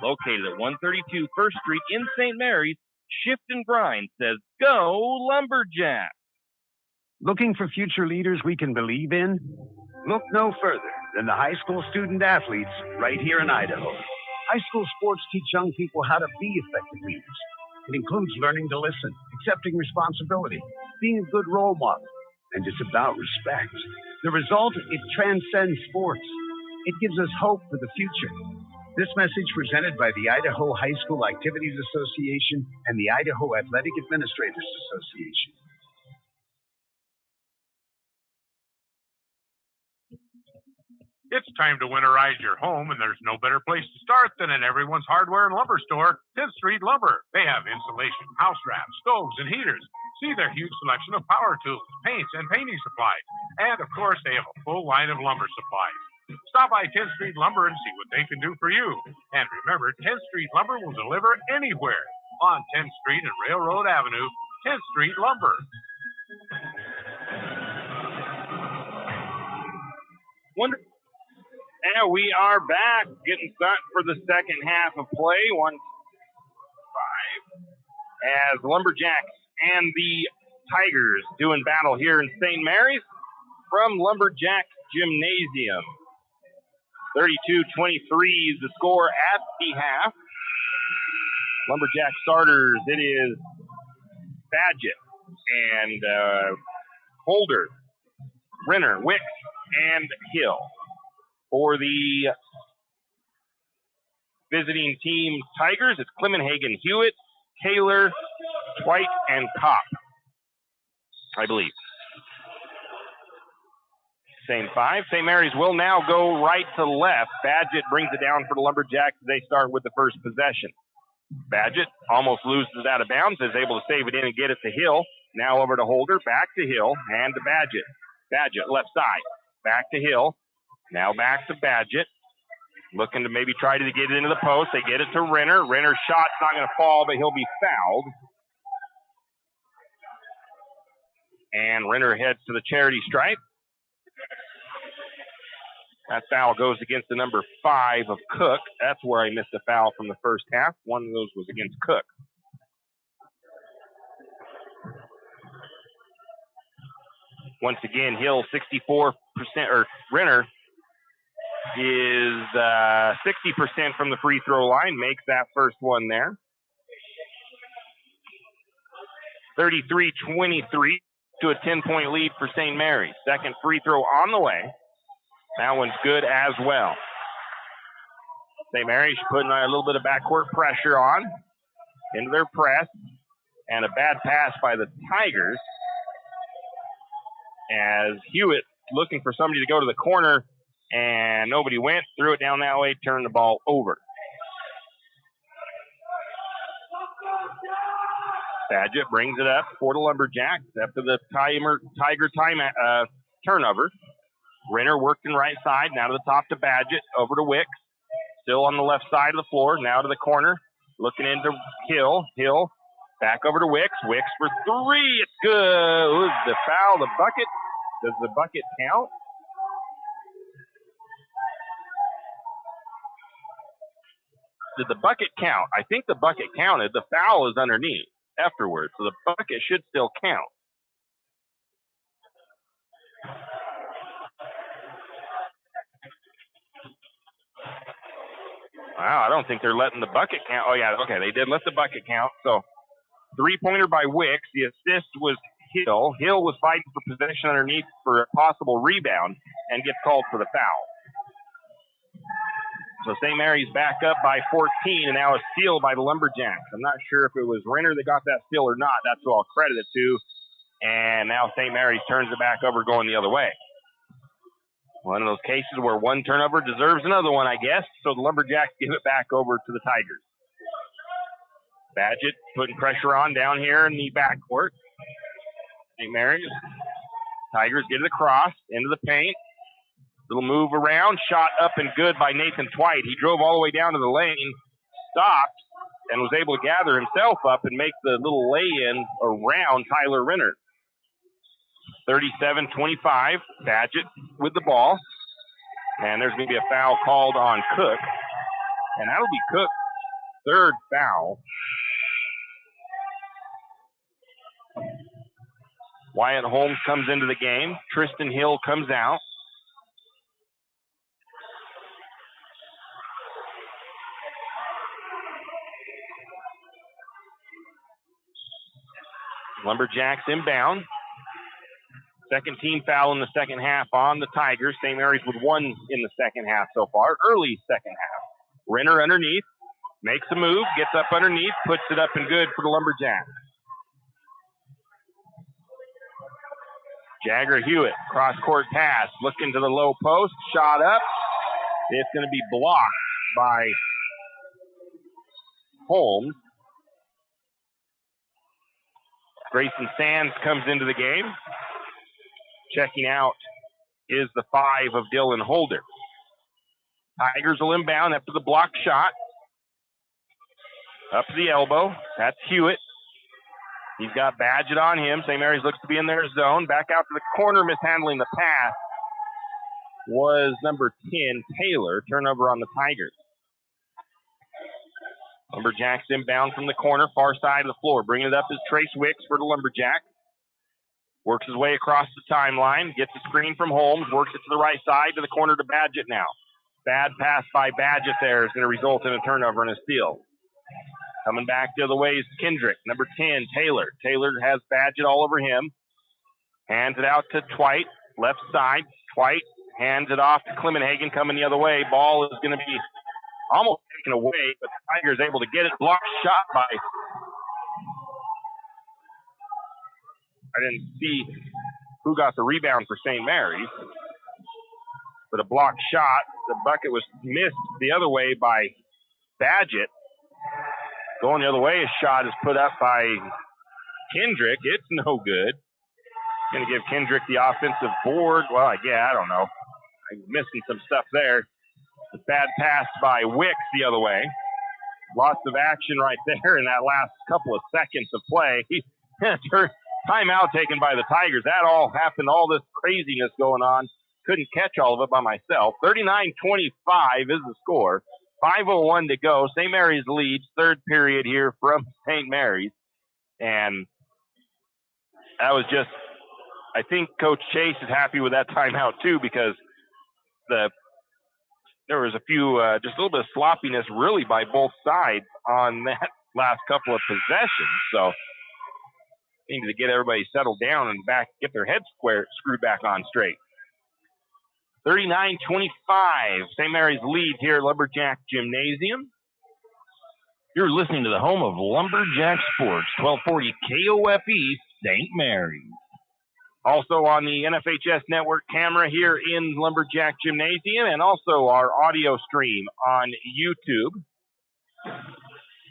Located at 132 First Street in St. Maries, Shift and Grind says, go Lumberjack! Looking for future leaders we can believe in? Look no further than the high school student athletes right here in Idaho. High school sports teach young people how to be effective leaders. It includes learning to listen, accepting responsibility, being a good role model, and it's about respect. The result, it transcends sports. It gives us hope for the future. This message presented by the Idaho High School Activities Association and the Idaho Athletic Administrators Association. It's time to winterize your home, and there's no better place to start than at everyone's hardware and lumber store, 10th Street Lumber. They have insulation, house wraps, stoves, and heaters. See their huge selection of power tools, paints, and painting supplies. And, of course, they have a full line of lumber supplies. Stop by 10th Street Lumber and see what they can do for you. And remember, 10th Street Lumber will deliver anywhere on 10th Street and Railroad Avenue, 10th Street Lumber. Wonderful. And we are back, getting set for the second half of play. 1-5. As Lumberjacks and the Tigers doing battle here in St. Mary's from Lumberjack Gymnasium. 32-23 is the score at the half. Lumberjack starters, it is Badgett and Holder, Renner, Wicks, and Hill. For the visiting team Tigers, it's Clemenhagen, Hewitt, Taylor, White, and Kopp, I believe. Same five. St. Mary's will now go right to left. Badgett brings it down for the Lumberjacks. They start with the first possession. Badgett almost loses it out of bounds, is able to save it in and get it to Hill. Now over to Holder, back to Hill, and to Badgett. Badgett, left side, back to Hill. Now back to Badgett. Looking to maybe try to get it into the post. They get it to Renner. Renner's shot's not going to fall, but he'll be fouled. And Renner heads to the charity stripe. That foul goes against the number 5 of Cook. That's where I missed a foul from the first half. One of those was against Cook. Once again, Hill 64%, or Renner is 60% from the free throw line, makes that first one there. 33-23 to a 10-point lead for St. Mary's. Second free throw on the way. That one's good as well. St. Mary's putting a little bit of backcourt pressure on into their press, and a bad pass by the Tigers as Hewitt looking for somebody to go to the corner, and nobody went, threw it down that way, turned the ball over. Badgett brings it up for the Lumberjacks after the Tiger turnover. Renner working right side, now to the top to Badgett, over to Wicks. Still on the left side of the floor, now to the corner. Looking into Hill. Hill back over to Wicks. Wicks for three. It's good. The foul, the bucket. Does the bucket count? Did the bucket count? I think the bucket counted. The foul is underneath afterwards, so the bucket should still count. Wow, I don't think they're letting the bucket count. Oh, yeah, okay, they did let the bucket count. So, three-pointer by Wicks. The assist was Hill. Hill was fighting for possession underneath for a possible rebound and gets called for the foul. So, St. Mary's back up by 14, and now a steal by the Lumberjacks. I'm not sure if it was Renner that got that steal or not. That's who I'll credit it to. And now St. Mary's turns it back over going the other way. One of those cases where one turnover deserves another one, I guess. So the Lumberjacks give it back over to the Tigers. Badgett putting pressure on down here in the backcourt. St. Mary's. Tigers get it across into the paint. Little move around. Shot up and good by Nathan Twite. He drove all the way down to the lane, stopped, and was able to gather himself up and make the little lay-in around Tyler Renner. 37-25, Badgett with the ball. And there's going to be a foul called on Cook. And that'll be Cook's third foul. Wyatt Holmes comes into the game. Tristan Hill comes out. Lumberjacks inbound. Second team foul in the second half on the Tigers. St. Mary's with one in the second half so far. Early second half. Renner underneath. Makes a move. Gets up underneath. Puts it up and good for the Lumberjacks. Jagger Hewitt, cross-court pass, looking to the low post, shot up. It's going to be blocked by Holmes. Grayson Sands comes into the game. Checking out is the 5 of Dylan Holder. Tigers will inbound after the block shot. Up to the elbow. That's Hewitt. He's got Badgett on him. St. Mary's looks to be in their zone. Back out to the corner, mishandling the pass was number 10, Taylor. Turnover on the Tigers. Lumberjacks inbound from the corner, far side of the floor. Bringing it up is Trace Wicks for the Lumberjack. Works his way across the timeline. Gets a screen from Holmes. Works it to the right side to the corner to Badgett now. Bad pass by Badgett there is going to result in a turnover and a steal. Coming back the other way is Kendrick, number 10, Taylor. Taylor has Badgett all over him. Hands it out to Twite, left side. Twite hands it off to Clemenhagen coming the other way. Ball is going to be almost taken away, but the Tigers able to get it. Blocked shot by... I didn't see who got the rebound for St. Mary's. But a blocked shot. The bucket was missed the other way by Badgett. Going the other way, a shot is put up by Kendrick. It's no good. Going to give Kendrick the offensive board. Well, yeah, I don't know. I'm missing some stuff there. A bad pass by Wicks the other way. Lots of action right there in that last couple of seconds of play. Timeout taken by the Tigers. That all happened, all this craziness going on. Couldn't catch all of it by myself. 39-25 is the score. 5:01 to go. St. Mary's leads, third period here from St. Mary's. And that was just, I think Coach Chase is happy with that timeout too, because there was a few, just a little bit of sloppiness really by both sides on that last couple of possessions. So needed to get everybody settled down and back, get their heads screwed back on straight. 39-25, St. Mary's lead here at Lumberjack Gymnasium. You're listening to the home of Lumberjack Sports, 1240 KOFE, St. Mary's. Also on the NFHS Network camera here in Lumberjack Gymnasium, and also our audio stream on YouTube.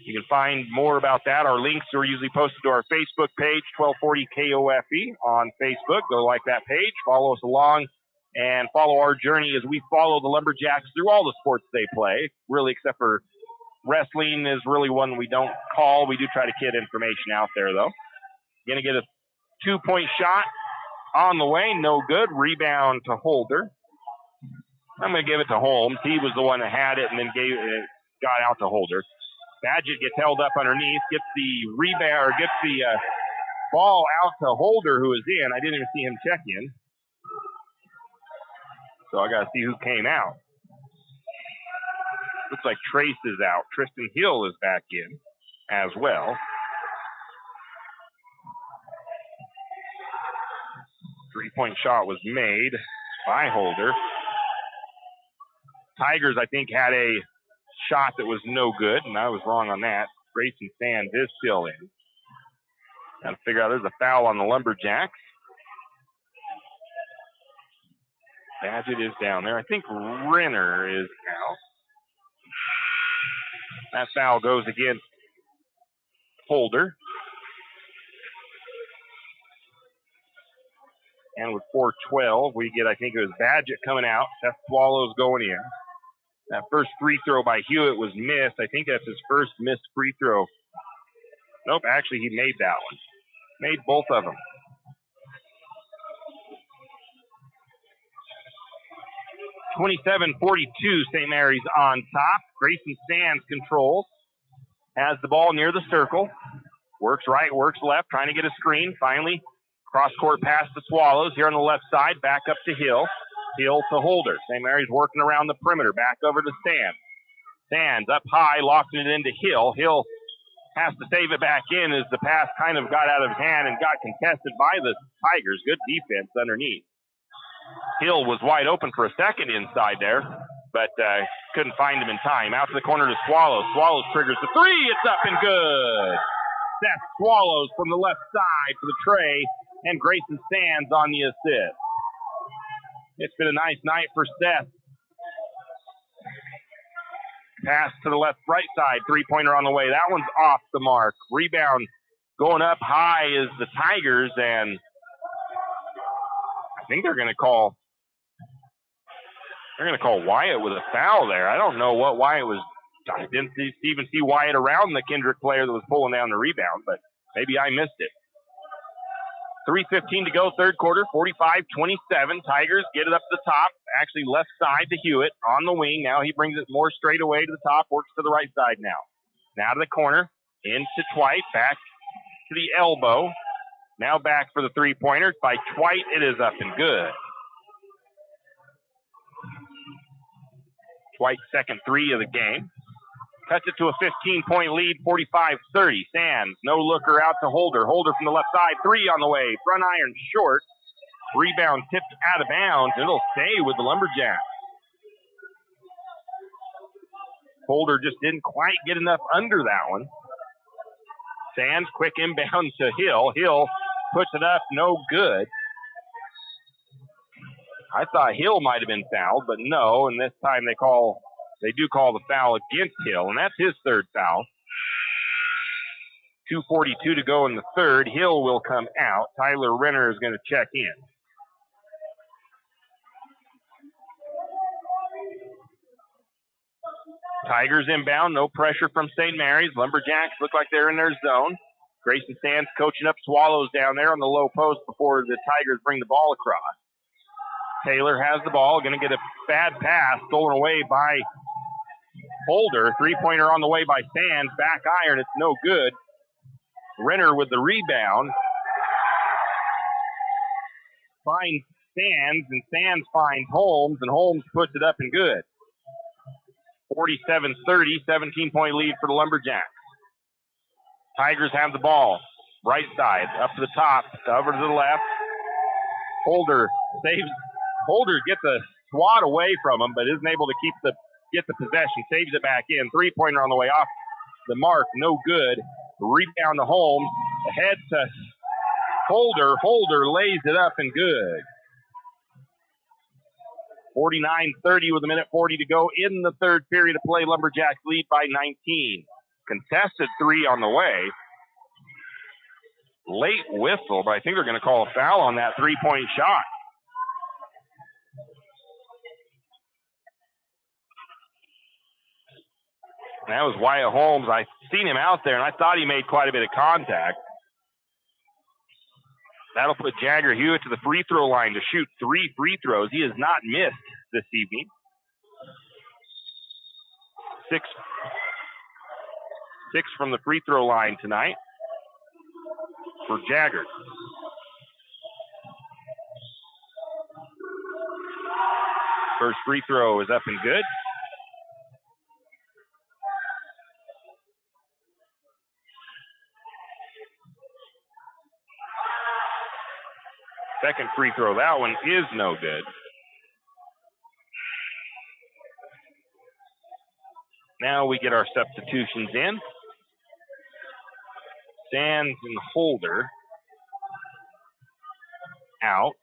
You can find more about that. Our links are usually posted to our Facebook page, 1240 KOFE on Facebook. Go like that page, follow us along, and follow our journey as we follow the Lumberjacks through all the sports they play, really, except for wrestling is really one we don't call. We do try to get information out there, though. Going to get a 2-point shot on the way. No good. Rebound to Holder. I'm going to give it to Holmes. He was the one that had it and then got out to Holder. Badgett gets held up underneath, gets the rebound, or gets the ball out to Holder, who is in. I didn't even see him check in. So I got to see who came out. Looks like Trace is out. Tristan Hill is back in as well. Three-point shot was made by Holder. Tigers, I think, had a shot that was no good, and I was wrong on that. Grayson Sands is still in. Got to figure out there's a foul on the Lumberjacks. Badgett is down there. I think Renner is out. That foul goes against Holder. And with 4:12, we get, I think it was Badgett coming out. Seth Swallows going in. That first free throw by Hewitt was missed. I think that's his first missed free throw. Nope, actually he made that one. Made both of them. (27-42), St. Mary's on top. Grayson Sands controls. Has the ball near the circle. Works right, works left, trying to get a screen. Finally, cross-court pass to Swallows. Here on the left side, back up to Hill. Hill to Holder. St. Mary's working around the perimeter. Back over to Sands. Sands up high, locking it into Hill. Hill has to save it back in as the pass kind of got out of his hand and got contested by the Tigers. Good defense underneath. Hill was wide open for a second inside there, but couldn't find him in time. Out to the corner to Swallows. Swallows triggers the three. It's up and good. Seth Swallows from the left side for the tray, and Grayson Sands on the assist. It's been a nice night for Seth. Pass to the right side, three-pointer on the way. That one's off the mark. Rebound going up high is the Tigers, and I think they're going to call Wyatt with a foul there. I don't know what Wyatt was. I didn't even see Wyatt around the Kendrick player that was pulling down the rebound, but maybe I missed it. 3:15 to go, third quarter, 45-27. Tigers get it up to the top, actually left side to Hewitt on the wing. Now he brings it more straight away to the top, works to the right side now. Now to the corner, into Twite, back to the elbow. Now back for the three-pointer by Twite. It is up and good. Twite's second three of the game. Cuts it to a 15-point lead, 45-30. Sands, no looker out to Holder. Holder from the left side, three on the way. Front iron short. Rebound tipped out of bounds. It'll stay with the Lumberjacks. Holder just didn't quite get enough under that one. Sands, quick inbound to Hill. Hill puts it up, no good. I thought Hill might have been fouled, but no, and this time they do call the foul against Hill, and that's his third foul. 2:42 to go in the third. Hill will come out. Tyler Renner is going to check in. Tigers inbound, no pressure from St. Mary's. Lumberjacks look like they're in their zone. Grayson Sands coaching up Swallows down there on the low post before the Tigers bring the ball across. Taylor has the ball, going to get a bad pass stolen away by Holder. Three-pointer on the way by Sands. Back iron, it's no good. Renner with the rebound. Finds Sands, and Sands finds Holmes, and Holmes puts it up and good. 47-30, 17-point lead for the Lumberjacks. Tigers have the ball. Right side, up to the top, over to the left. Holder saves. Holder gets a swat away from him, but isn't able to get the possession. Saves it back in. Three-pointer on the way off the mark. No good. Rebound to Holmes. Ahead to Holder. Holder lays it up and good. 49-30 with a minute 40 to go in the third period of play. Lumberjacks lead by 19. Contested three on the way. Late whistle, but I think they're going to call a foul on that three-point shot. That was Wyatt Holmes. I seen him out there, and I thought he made quite a bit of contact. That'll put Jagger Hewitt to the free throw line to shoot 3 free throws. He has not missed this evening. Six from the free throw line tonight for Jagger. First free throw is up and good. Second free throw, that one is no good. Now we get our substitutions in. Sands and Holder out.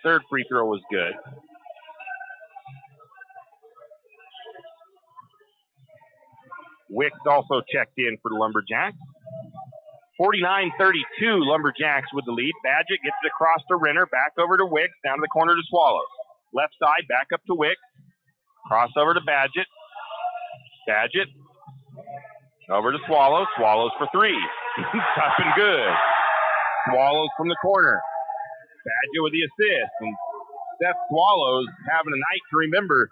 Third free throw was good. Wicks also checked in for the Lumberjacks. 49-32, Lumberjacks with the lead. Badgett gets it across to Renner, back over to Wicks, down to the corner to Swallows. Left side, back up to Wicks. Crossover to Badgett. Badgett over to Swallows. Swallows for three. Tough and good. Swallows from the corner. Badgett with the assist. And Seth Swallows having a night to remember.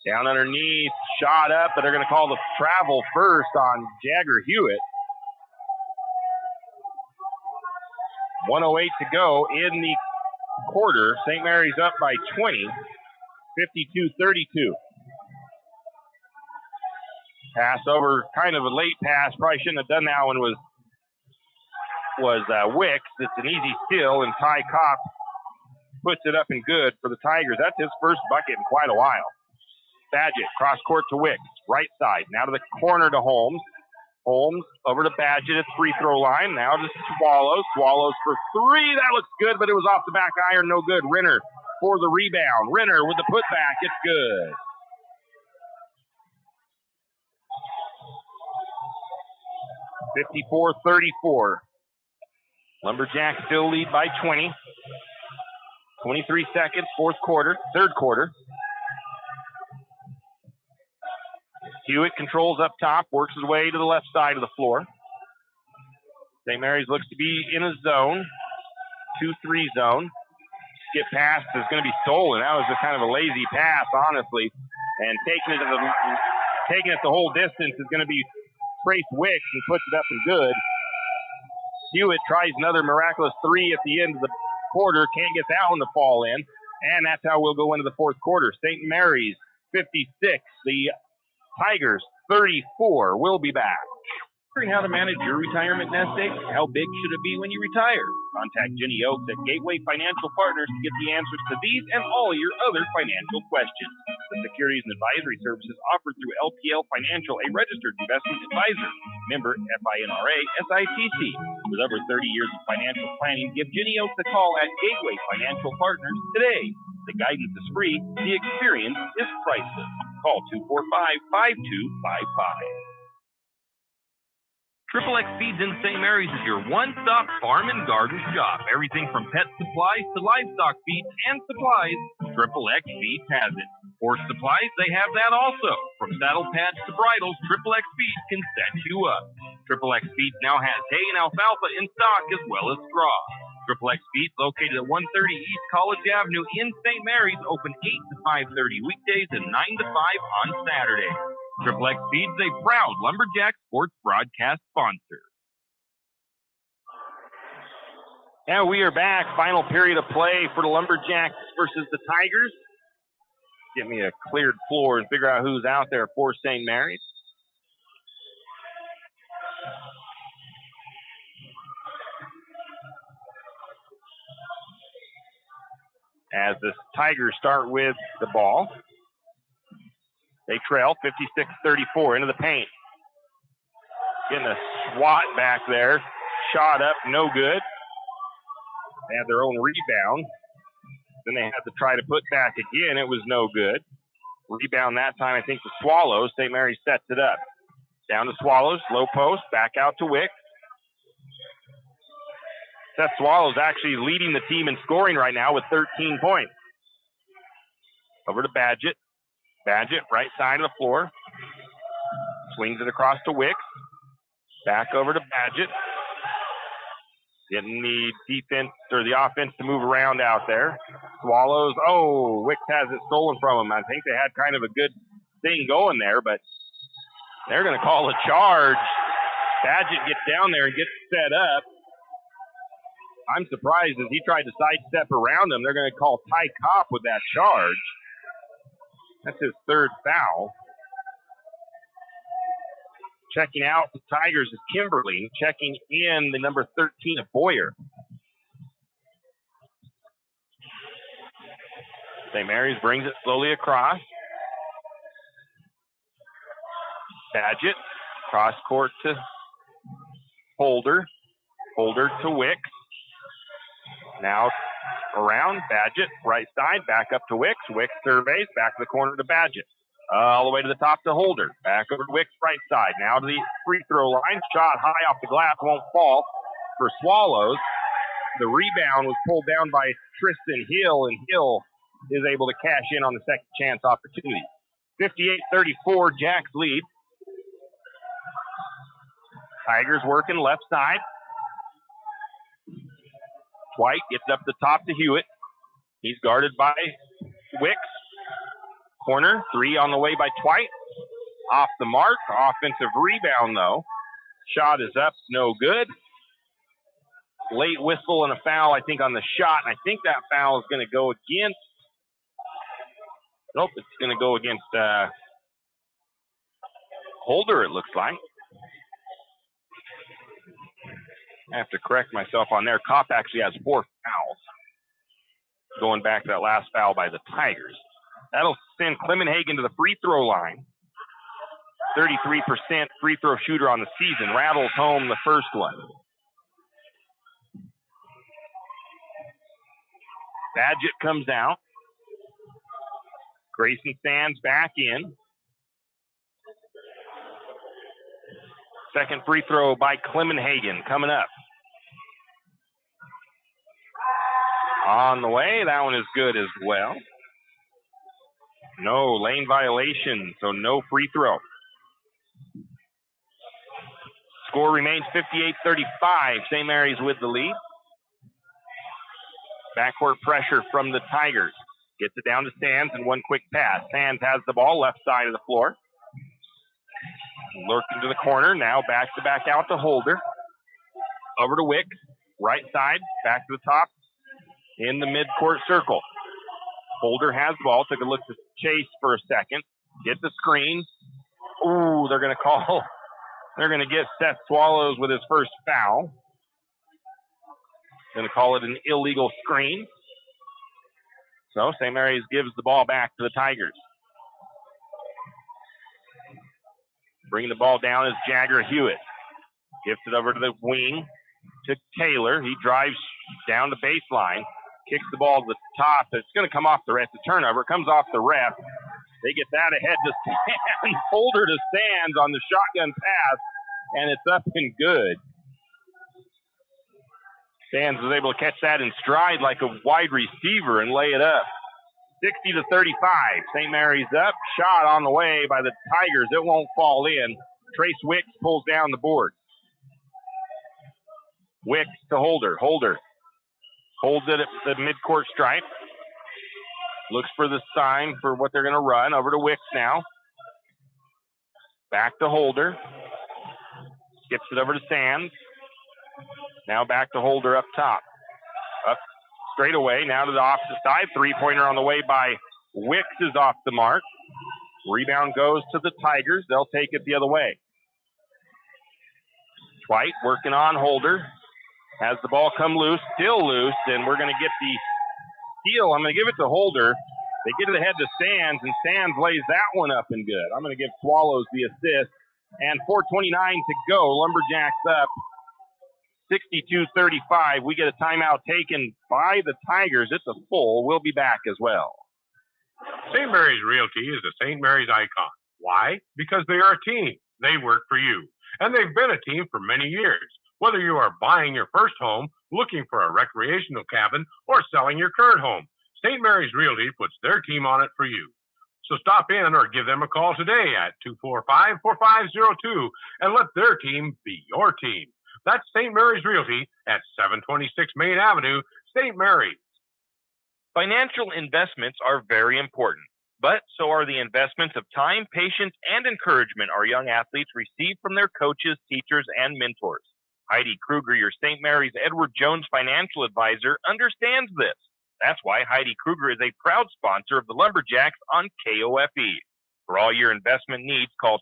Down underneath, shot up, but they're going to call the travel first on Jagger Hewitt. 1:08 to go in the quarter. St. Mary's up by 20, 52-32. Pass over, kind of a late pass. Probably shouldn't have done that one. Was Wicks. It's an easy steal, and Ty Kopp puts it up and good for the Tigers. That's his first bucket in quite a while. Badgett, cross court to Wicks, right side. Now to the corner to Holmes. Holmes over to Badgett at the free throw line. Now to Swallows. Swallows for three. That looks good, but it was off the back iron. No good. Renner for the rebound. Renner with the putback. It's good. (54-34). Lumberjacks still lead by 20. 23 seconds, third quarter. Hewitt controls up top, works his way to the left side of the floor. St. Mary's looks to be in a zone, 2-3 zone. Skip pass is going to be stolen. That was just kind of a lazy pass, honestly. And taking it the whole distance is going to be Trace Wicks and puts it up and good. Hewitt tries another miraculous three at the end of the quarter. Can't get that one to fall in. And that's how we'll go into the fourth quarter. St. Mary's 56. The Tigers 34. We'll be back. Wondering how to manage your retirement nest egg? How big should it be when you retire? Contact Jenny Oaks at Gateway Financial Partners to get the answers to these and all your other financial questions. The securities and advisory services offered through LPL Financial, a registered investment advisor. Member FINRA SIPC. With over 30 years of financial planning, give Jenny Oaks a call at Gateway Financial Partners today. The guidance is free. The experience is priceless. Call 245-5255. Triple X Feeds in St. Mary's is your one-stop farm and garden shop. Everything from pet supplies to livestock feeds and supplies, Triple X Feeds has it. Horse supplies, they have that also. From saddle pads to bridles, Triple X Feeds can set you up. Triple X Feeds now has hay and alfalfa in stock as well as straw. Triple X Feeds, located at 130 East College Avenue in St. Mary's, open 8 to 5:30 weekdays and 9 to 5 on Saturday. Triple X Feeds, a proud Lumberjack sports broadcast sponsor. And we are back. Final period of play for the Lumberjacks versus the Tigers. Get me a cleared floor and figure out who's out there for St. Mary's. As the Tigers start with the ball. They trail 56-34 into the paint. Getting a swat back there. Shot up, no good. They had their own rebound. Then they had to try to put back again. It was no good. Rebound that time, I think, the Swallows. St. Mary's sets it up. Down to Swallows, low post, back out to Wicks. Seth Swallows actually leading the team in scoring right now with 13 points. Over to Badgett. Badgett, right side of the floor. Swings it across to Wicks. Back over to Badgett. Getting the defense or the offense to move around out there. Swallows. Oh, Wicks has it stolen from him. I think they had kind of a good thing going there, but they're going to call a charge. Badgett gets down there and gets set up. I'm surprised as he tried to sidestep around him. They're going to call Ty Kopp with that charge. That's his third foul. Checking out the Tigers is Kimberly. Checking in the number 13 of Boyer. St. Mary's brings it slowly across. Badgett. Cross court to Holder. Holder to Wicks. Now around Badgett, right side, back up to Wicks. Wicks surveys, back to the corner to Badgett. All the way to the top to Holder. Back over to Wicks, right side. Now to the free throw line. Shot high off the glass, won't fall for Swallows. The rebound was pulled down by Tristan Hill, and Hill is able to cash in on the second chance opportunity. 58-34, Jacks lead. Tigers working left side. White gets up the top to Hewitt. He's guarded by Wicks. Corner, three on the way by Twite. Off the mark. Offensive rebound, though. Shot is up, no good. Late whistle and a foul, I think, on the shot. And I think that foul is going to go against... Nope, it's going to go against Holder, it looks like. I have to correct myself on there. Kopp actually has 4 fouls. Going back to that last foul by the Tigers. That'll send Clemenhagen to the free throw line. 33% free throw shooter on the season, rattles home the first one. Badgett comes out. Grayson Sands back in. Second free throw by Clemenhagen coming up. On the way, that one is good as well. No lane violation, so no free throw. Score remains 58-35. St. Mary's with the lead. Backcourt pressure from the Tigers. Gets it down to Sands and one quick pass. Sands has the ball, left side of the floor. Lurked into the corner, now back out to Holder. Over to Wick, right side, back to the top, in the midcourt circle. Holder has the ball, took a look to Chase for a second. Get the screen. Ooh, they're going to get Seth Swallows with his first foul. Going to call it an illegal screen. So St. Mary's gives the ball back to the Tigers. Bringing the ball down is Jagger Hewitt. Gifts it over to the wing to Taylor. He drives down the baseline. Kicks the ball to the top. It's going to come off the ref. The turnover comes off the ref. They get that ahead to Sands. Holder to Sands on the shotgun pass, and it's up and good. Sands was able to catch that in stride like a wide receiver and lay it up. 60-35. St. Mary's up. Shot on the way by the Tigers. It won't fall in. Trace Wicks pulls down the board. Wicks to Holder. Holder holds it at the midcourt stripe. Looks for the sign for what they're going to run. Over to Wicks now. Back to Holder. Skips it over to Sands. Now back to Holder up top. Up straight away. Now to the opposite side. Three-pointer on the way by Wicks is off the mark. Rebound goes to the Tigers. They'll take it the other way. Dwight working on Holder. Has the ball come loose. Still loose. And we're going to get the steal. I'm going to give it to Holder. They get it ahead to Sands, and Sands lays that one up and good. I'm going to give Swallows the assist. And 4:29 to go. Lumberjacks up 62-35. We get a timeout taken by the Tigers. It's a full. We'll be back as well. St. Mary's Realty is a St. Mary's icon. Why? Because they are a team. They work for you. And they've been a team for many years. Whether you are buying your first home, looking for a recreational cabin, or selling your current home, St. Mary's Realty puts their team on it for you. So stop in or give them a call today at 245-4502 and let their team be your team. That's St. Mary's Realty at 726 Main Avenue, St. Mary's. Financial investments are very important, but so are the investments of time, patience, and encouragement our young athletes receive from their coaches, teachers, and mentors. Heidi Kruger, your St. Mary's Edward Jones financial advisor, understands this. That's why Heidi Kruger is a proud sponsor of the Lumberjacks on KOFE. For all your investment needs, call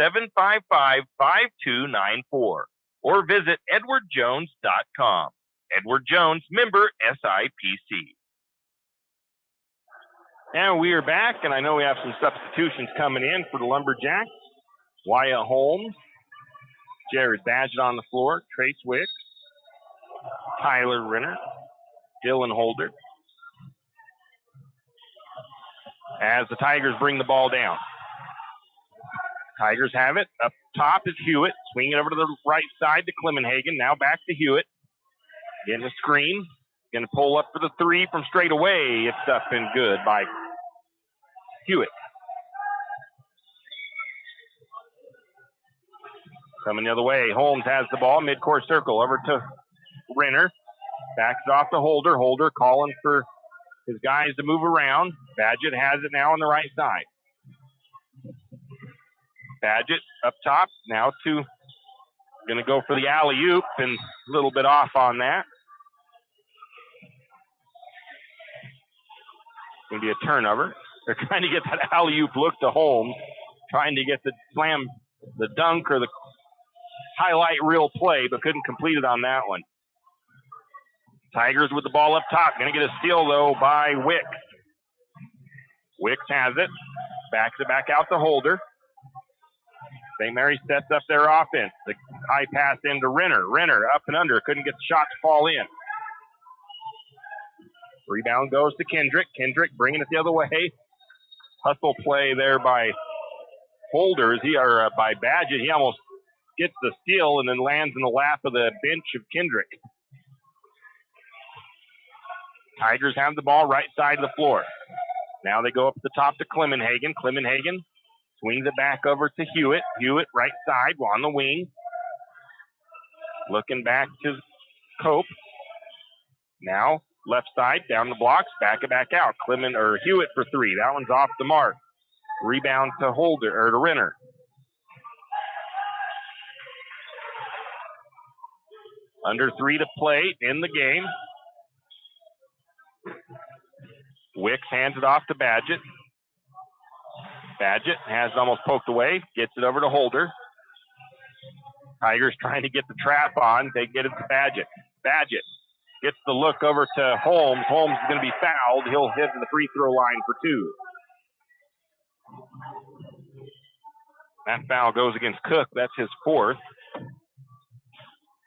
208-755-5294 or visit edwardjones.com. Edward Jones, member SIPC. And we are back, and I know we have some substitutions coming in for the Lumberjacks. Wyatt Holmes, Jared Badgett on the floor, Trace Wicks, Tyler Renner, Dylan Holder. As the Tigers bring the ball down. Tigers have it. Up top is Hewitt. Swinging over to the right side to Clemenhagen. Now back to Hewitt. Getting a screen. Going to pull up for the three from straight away. It's up and good by Hewitt. Coming the other way. Holmes has the ball. Midcourt circle. Over to Renner. Backs it off to Holder. Holder calling for his guys to move around. Badgett has it now on the right side. Badgett up top. Now to going to go for the alley-oop and a little bit off on that. Going to be a turnover. They're trying to get that alley-oop look to Holmes. Trying to get the slam, the dunk or the highlight reel play, but couldn't complete it on that one. Tigers with the ball up top. Going to get a steal, though, by Wicks. Wicks has it. Backs it back out to Holder. St. Mary's sets up their offense. The high pass into Renner. Renner up and under. Couldn't get the shot to fall in. Rebound goes to Kendrick. Kendrick bringing it the other way. Hustle play there by Holders. By Badgett. He almost gets the steal and then lands in the lap of the bench of Kendrick. Tigers have the ball right side of the floor. Now they go up the top to Clemenhagen. Clemenhagen swings it back over to Hewitt. Hewitt right side on the wing. Looking back to Cope. Now left side down the blocks. Back it back out. Hewitt for three. That one's off the mark. Rebound to to Renner. Under 3 to play in the game. Wicks hands it off to Badgett. Badgett has it almost poked away. Gets it over to Holder. Tigers trying to get the trap on. They get it to Badgett. Badgett gets the look over to Holmes. Holmes is going to be fouled. He'll head to the free throw line for 2. That foul goes against Cook. That's his 4th.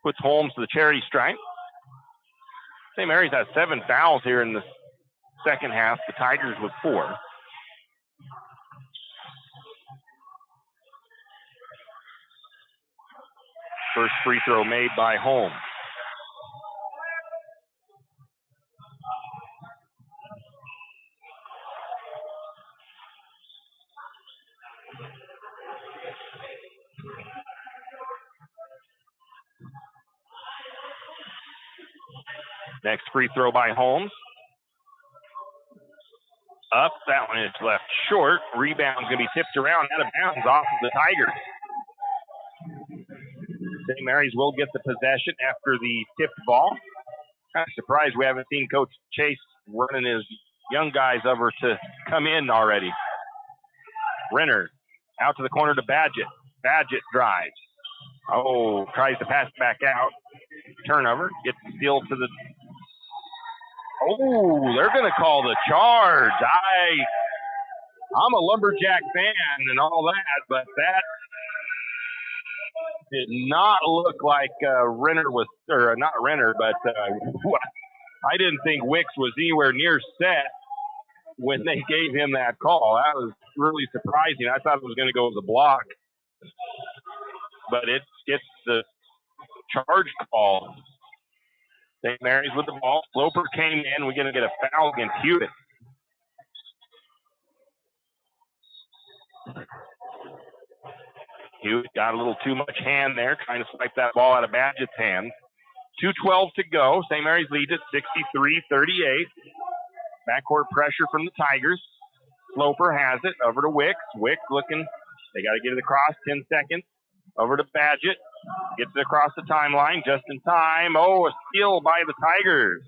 Puts Holmes to the charity stripe. St. Mary's has 7 fouls here in the second half. The Tigers with 4. First free throw made by Holmes. Next free throw by Holmes. Up, that one is left short. Rebound's going to be tipped around out of bounds off of the Tigers. St. Mary's will get the possession after the tipped ball. Kind of surprised we haven't seen Coach Chase running his young guys over to come in already. Renner out to the corner to Badgett. Badgett drives. Oh, tries to pass back out. Turnover. Gets the steal to the... Oh, they're going to call the charge. I'm a Lumberjack fan and all that, but that did not look like Renner was, or not Renner, but I didn't think Wicks was anywhere near set when they gave him that call. That was really surprising. I thought it was going to go as a block, but it gets the charge call. St. Mary's with the ball. Sloper came in. We're going to get a foul against Hewitt. Hewitt got a little too much hand there, trying to swipe that ball out of Badgett's hands. 2:12 to go. St. Mary's leads at 63-38. Backcourt pressure from the Tigers. Sloper has it over to Wicks. Wicks looking. They got to get it across. 10 seconds. Over to Badgett. Gets it across the timeline just in time. Oh, a steal by the Tigers.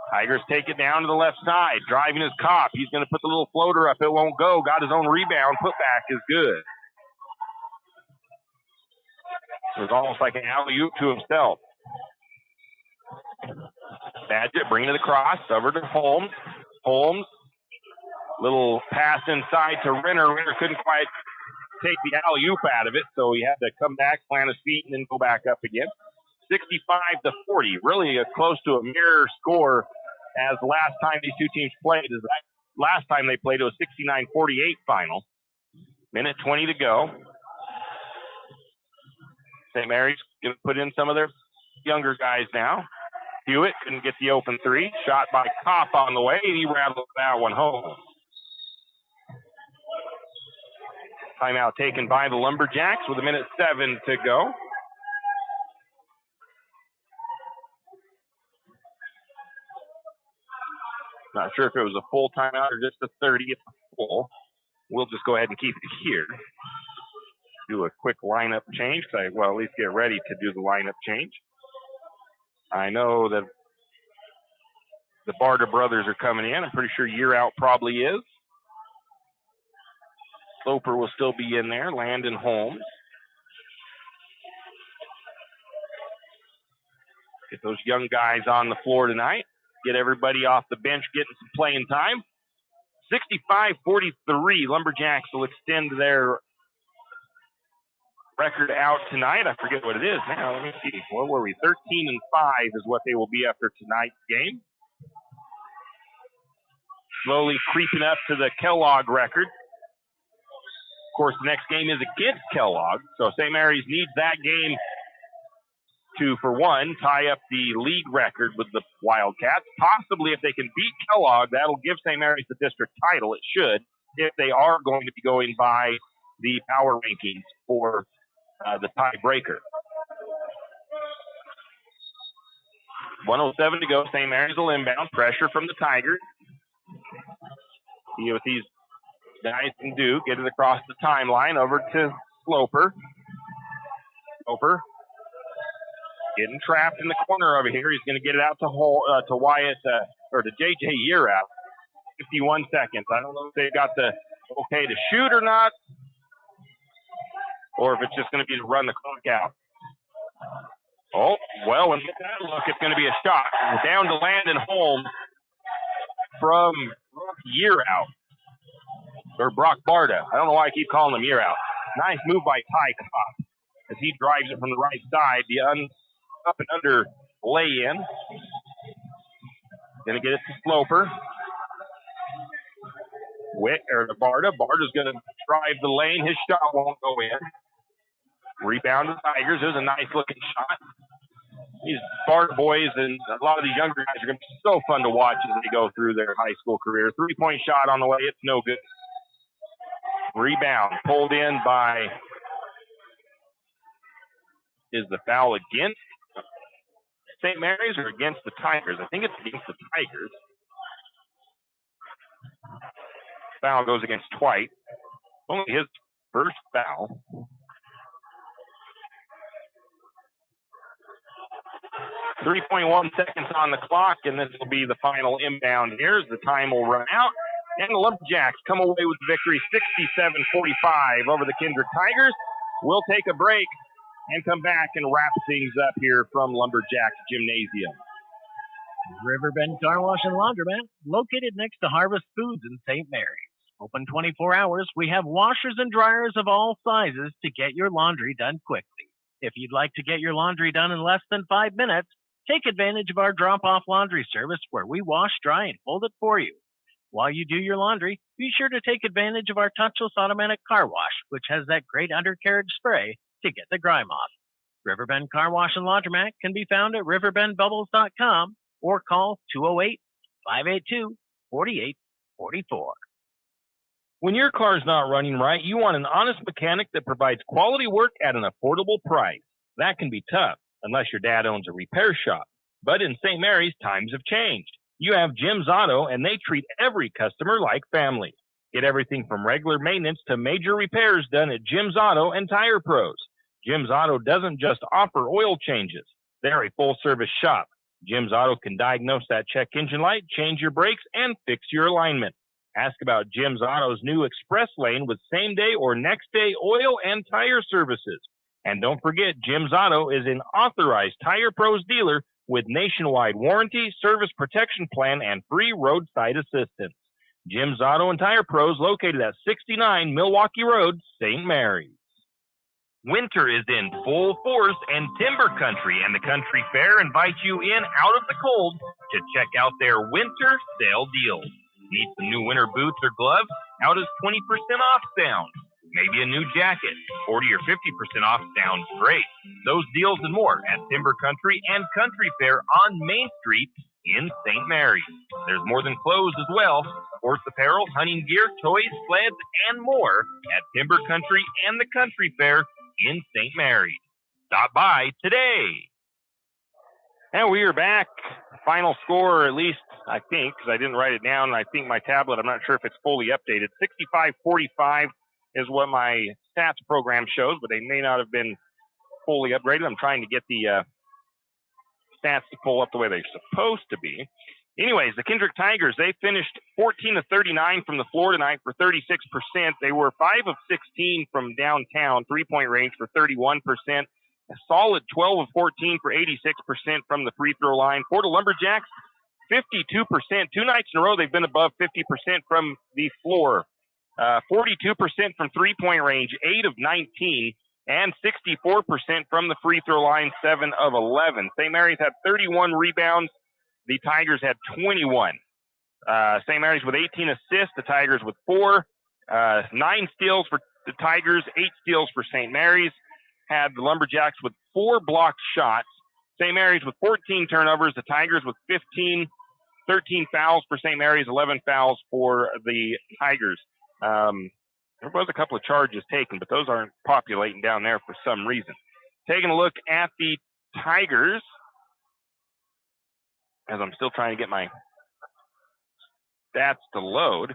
Tigers take it down to the left side. Driving his Koff. He's going to put the little floater up. It won't go. Got his own rebound. Putback is good. It was almost like an alley-oop to himself. Badgett bringing it across. Over to Holmes. Holmes. Little pass inside to Renner. Renner couldn't quite take the alley-oop out of it, so he had to come back, plant his feet, and then go back up again. 65-40, really close to a mirror score as the last time these two teams played. Last time they played, it was 69-48 final. Minute 20 to go. St. Mary's going to put in some of their younger guys now. Hewitt couldn't get the open 3. Shot by Koff on the way, and he rattled that one home. Timeout taken by the Lumberjacks with 1:07 to go. Not sure if it was a full timeout or just a 30. It's full. We'll just go ahead and keep it here. Do a quick lineup change. At least get ready to do the lineup change. I know that the Barter brothers are coming in. I'm pretty sure Year Out probably is. Sloper will still be in there. Landon Holmes. Get those young guys on the floor tonight. Get everybody off the bench getting some playing time. 65-43. Lumberjacks will extend their record out tonight. I forget what it is now. Let me see. What were we? 13-5 is what they will be after tonight's game. Slowly creeping up to the Kellogg record. Of course, the next game is against Kellogg, so St. Mary's needs that game to, for one, tie up the league record with the Wildcats. Possibly, if they can beat Kellogg, that'll give St. Mary's the district title. It should, if they are going to be going by the power rankings for the tiebreaker. 1:07 to go. St. Mary's will inbound. Pressure from the Tigers. See what these guys can do. Get it across the timeline over to Sloper. Sloper getting trapped in the corner over here. He's going to get it out to Wyatt, or to J.J. Yearout. 51 seconds. I don't know if they've got the okay to shoot or not, or if it's just going to be to run the clock out. Oh, well, when you get that look, it's going to be a shot. Down to Landon Holmes from Yearout. Or Brock Barda. I don't know why I keep calling him Yearout. Nice move by Ty Kopp as he drives it from the right side. The up and under lay-in. Going to get it to Sloper. To Barda. Barda's going to drive the lane. His shot won't go in. Rebound to the Tigers. There's a nice-looking shot. These Barda boys and a lot of these younger guys are going to be so fun to watch as they go through their high school career. Three-point shot on the way. It's no good. Rebound pulled in by, is the foul against St. Mary's or against the Tigers? I think it's against the Tigers. Foul goes against Twite. Only his first foul. .1 seconds on the clock, and this will be the final inbound here as the time will run out. And the Lumberjacks come away with the victory 67-45 over the Kendrick Tigers. We'll take a break and come back and wrap things up here from Lumberjack Gymnasium. Riverbend Car Wash and Laundromat, located next to Harvest Foods in St. Mary's. Open 24 hours, we have washers and dryers of all sizes to get your laundry done quickly. If you'd like to get your laundry done in less than 5 minutes, take advantage of our drop-off laundry service where we wash, dry, and fold it for you. While you do your laundry, be sure to take advantage of our touchless automatic car wash, which has that great undercarriage spray to get the grime off. Riverbend Car Wash and Laundromat can be found at riverbendbubbles.com or call 208-582-4844. When your car's not running right, you want an honest mechanic that provides quality work at an affordable price. That can be tough, unless your dad owns a repair shop. But in St. Mary's, times have changed. You have Jim's Auto, and they treat every customer like family. Get everything from regular maintenance to major repairs done at Jim's Auto and Tire Pros. Jim's Auto doesn't just offer oil changes. They're a full-service shop. Jim's Auto can diagnose that check engine light, change your brakes, and fix your alignment. Ask about Jim's Auto's new Express Lane with same-day or next-day oil and tire services. And don't forget, Jim's Auto is an authorized Tire Pros dealer with nationwide warranty, service protection plan, and free roadside assistance. Jim's Auto and Tire Pros located at 69 Milwaukee Road, St. Mary's. Winter is in full force, and Timber Country and the Country Fair invite you in out of the cold to check out their winter sale deals. Need some new winter boots or gloves? How does 20% off sound? Maybe a new jacket. 40 or 50% off sounds great. Those deals and more at Timber Country and Country Fair on Main Street in St. Mary's. There's more than clothes as well. Sports apparel, hunting gear, toys, sleds, and more at Timber Country and the Country Fair in St. Mary's. Stop by today. And we are back. Final score, at least, I think, because I didn't write it down, and I think my tablet, I'm not sure if it's fully updated. 65-45 is what my stats program shows, but they may not have been fully upgraded. I'm trying to get the stats to pull up the way they're supposed to be. Anyways, the Kendrick Tigers, they finished 14-39 from the floor tonight for 36%. They were 5 of 16 from downtown, three-point range for 31%. A solid 12 of 14 for 86% from the free throw line. For the Lumberjacks, 52%. 2 nights in a row, they've been above 50% from the floor. 42% from three-point range, 8 of 19 and 64% from the free throw line, 7 of 11. St. Mary's had 31 rebounds. The Tigers had 21. St. Mary's with 18 assists, the Tigers with 4. 9 steals for the Tigers, 8 steals for St. Mary's. Had the Lumberjacks with 4 blocked shots. St. Mary's with 14 turnovers, the Tigers with 15. 13 fouls for St. Mary's, 11 fouls for the Tigers. There was a couple of charges taken, but those aren't populating down there for some reason. Taking a look at the Tigers, as I'm still trying to get my stats to load.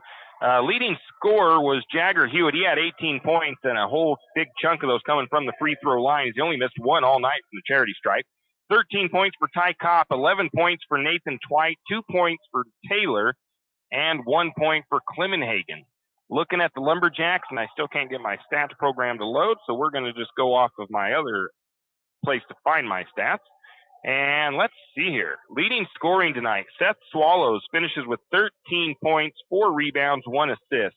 Leading scorer was Jagger Hewitt. He had 18 points and a whole big chunk of those coming from the free throw line. He only missed 1 all night from the charity stripe. 13 points for Ty Kopp, 11 points for Nathan Twite, 2 points for Taylor, and 1 point for Clemenhagen. Looking at the Lumberjacks, and I still can't get my stats program to load, so we're going to just go off of my other place to find my stats. And let's see here. Leading scoring tonight, Seth Swallows finishes with 13 points, 4 rebounds, 1 assist.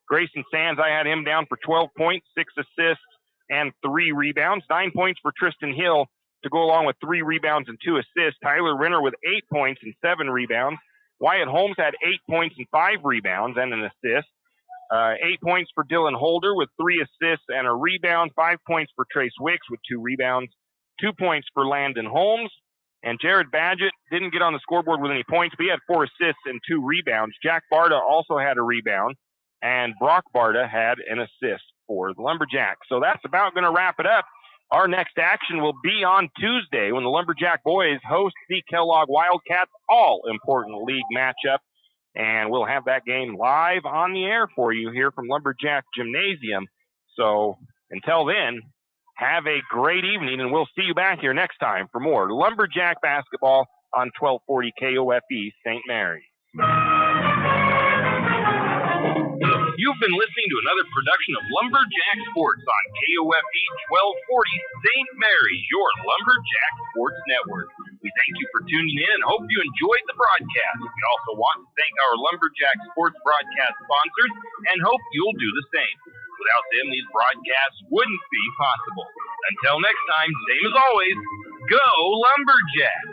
Grayson Sands, I had him down for 12 points, 6 assists, and 3 rebounds. 9 points for Tristan Hill to go along with 3 rebounds and 2 assists. Tyler Renner with 8 points and 7 rebounds. Wyatt Holmes had 8 points and 5 rebounds and an assist. 8 points for Dylan Holder with 3 assists and a rebound. 5 points for Trace Wicks with 2 rebounds. 2 points for Landon Holmes. And Jared Badgett didn't get on the scoreboard with any points, but he had 4 assists and 2 rebounds. Jack Barta also had a rebound, and Brock Barta had an assist for the Lumberjacks. So that's about going to wrap it up. Our next action will be on Tuesday when the Lumberjack boys host the Kellogg Wildcats, all-important league matchup. And we'll have that game live on the air for you here from Lumberjack Gymnasium. So until then, have a great evening, and we'll see you back here next time for more Lumberjack basketball on 1240 KOFE St. Mary's. You've been listening to another production of Lumberjack Sports on KOFE 1240 St. Mary's, your Lumberjack Sports Network. We thank you for tuning in and hope you enjoyed the broadcast. We also want to thank our Lumberjack Sports broadcast sponsors and hope you'll do the same. Without them, these broadcasts wouldn't be possible. Until next time, same as always, go Lumberjack!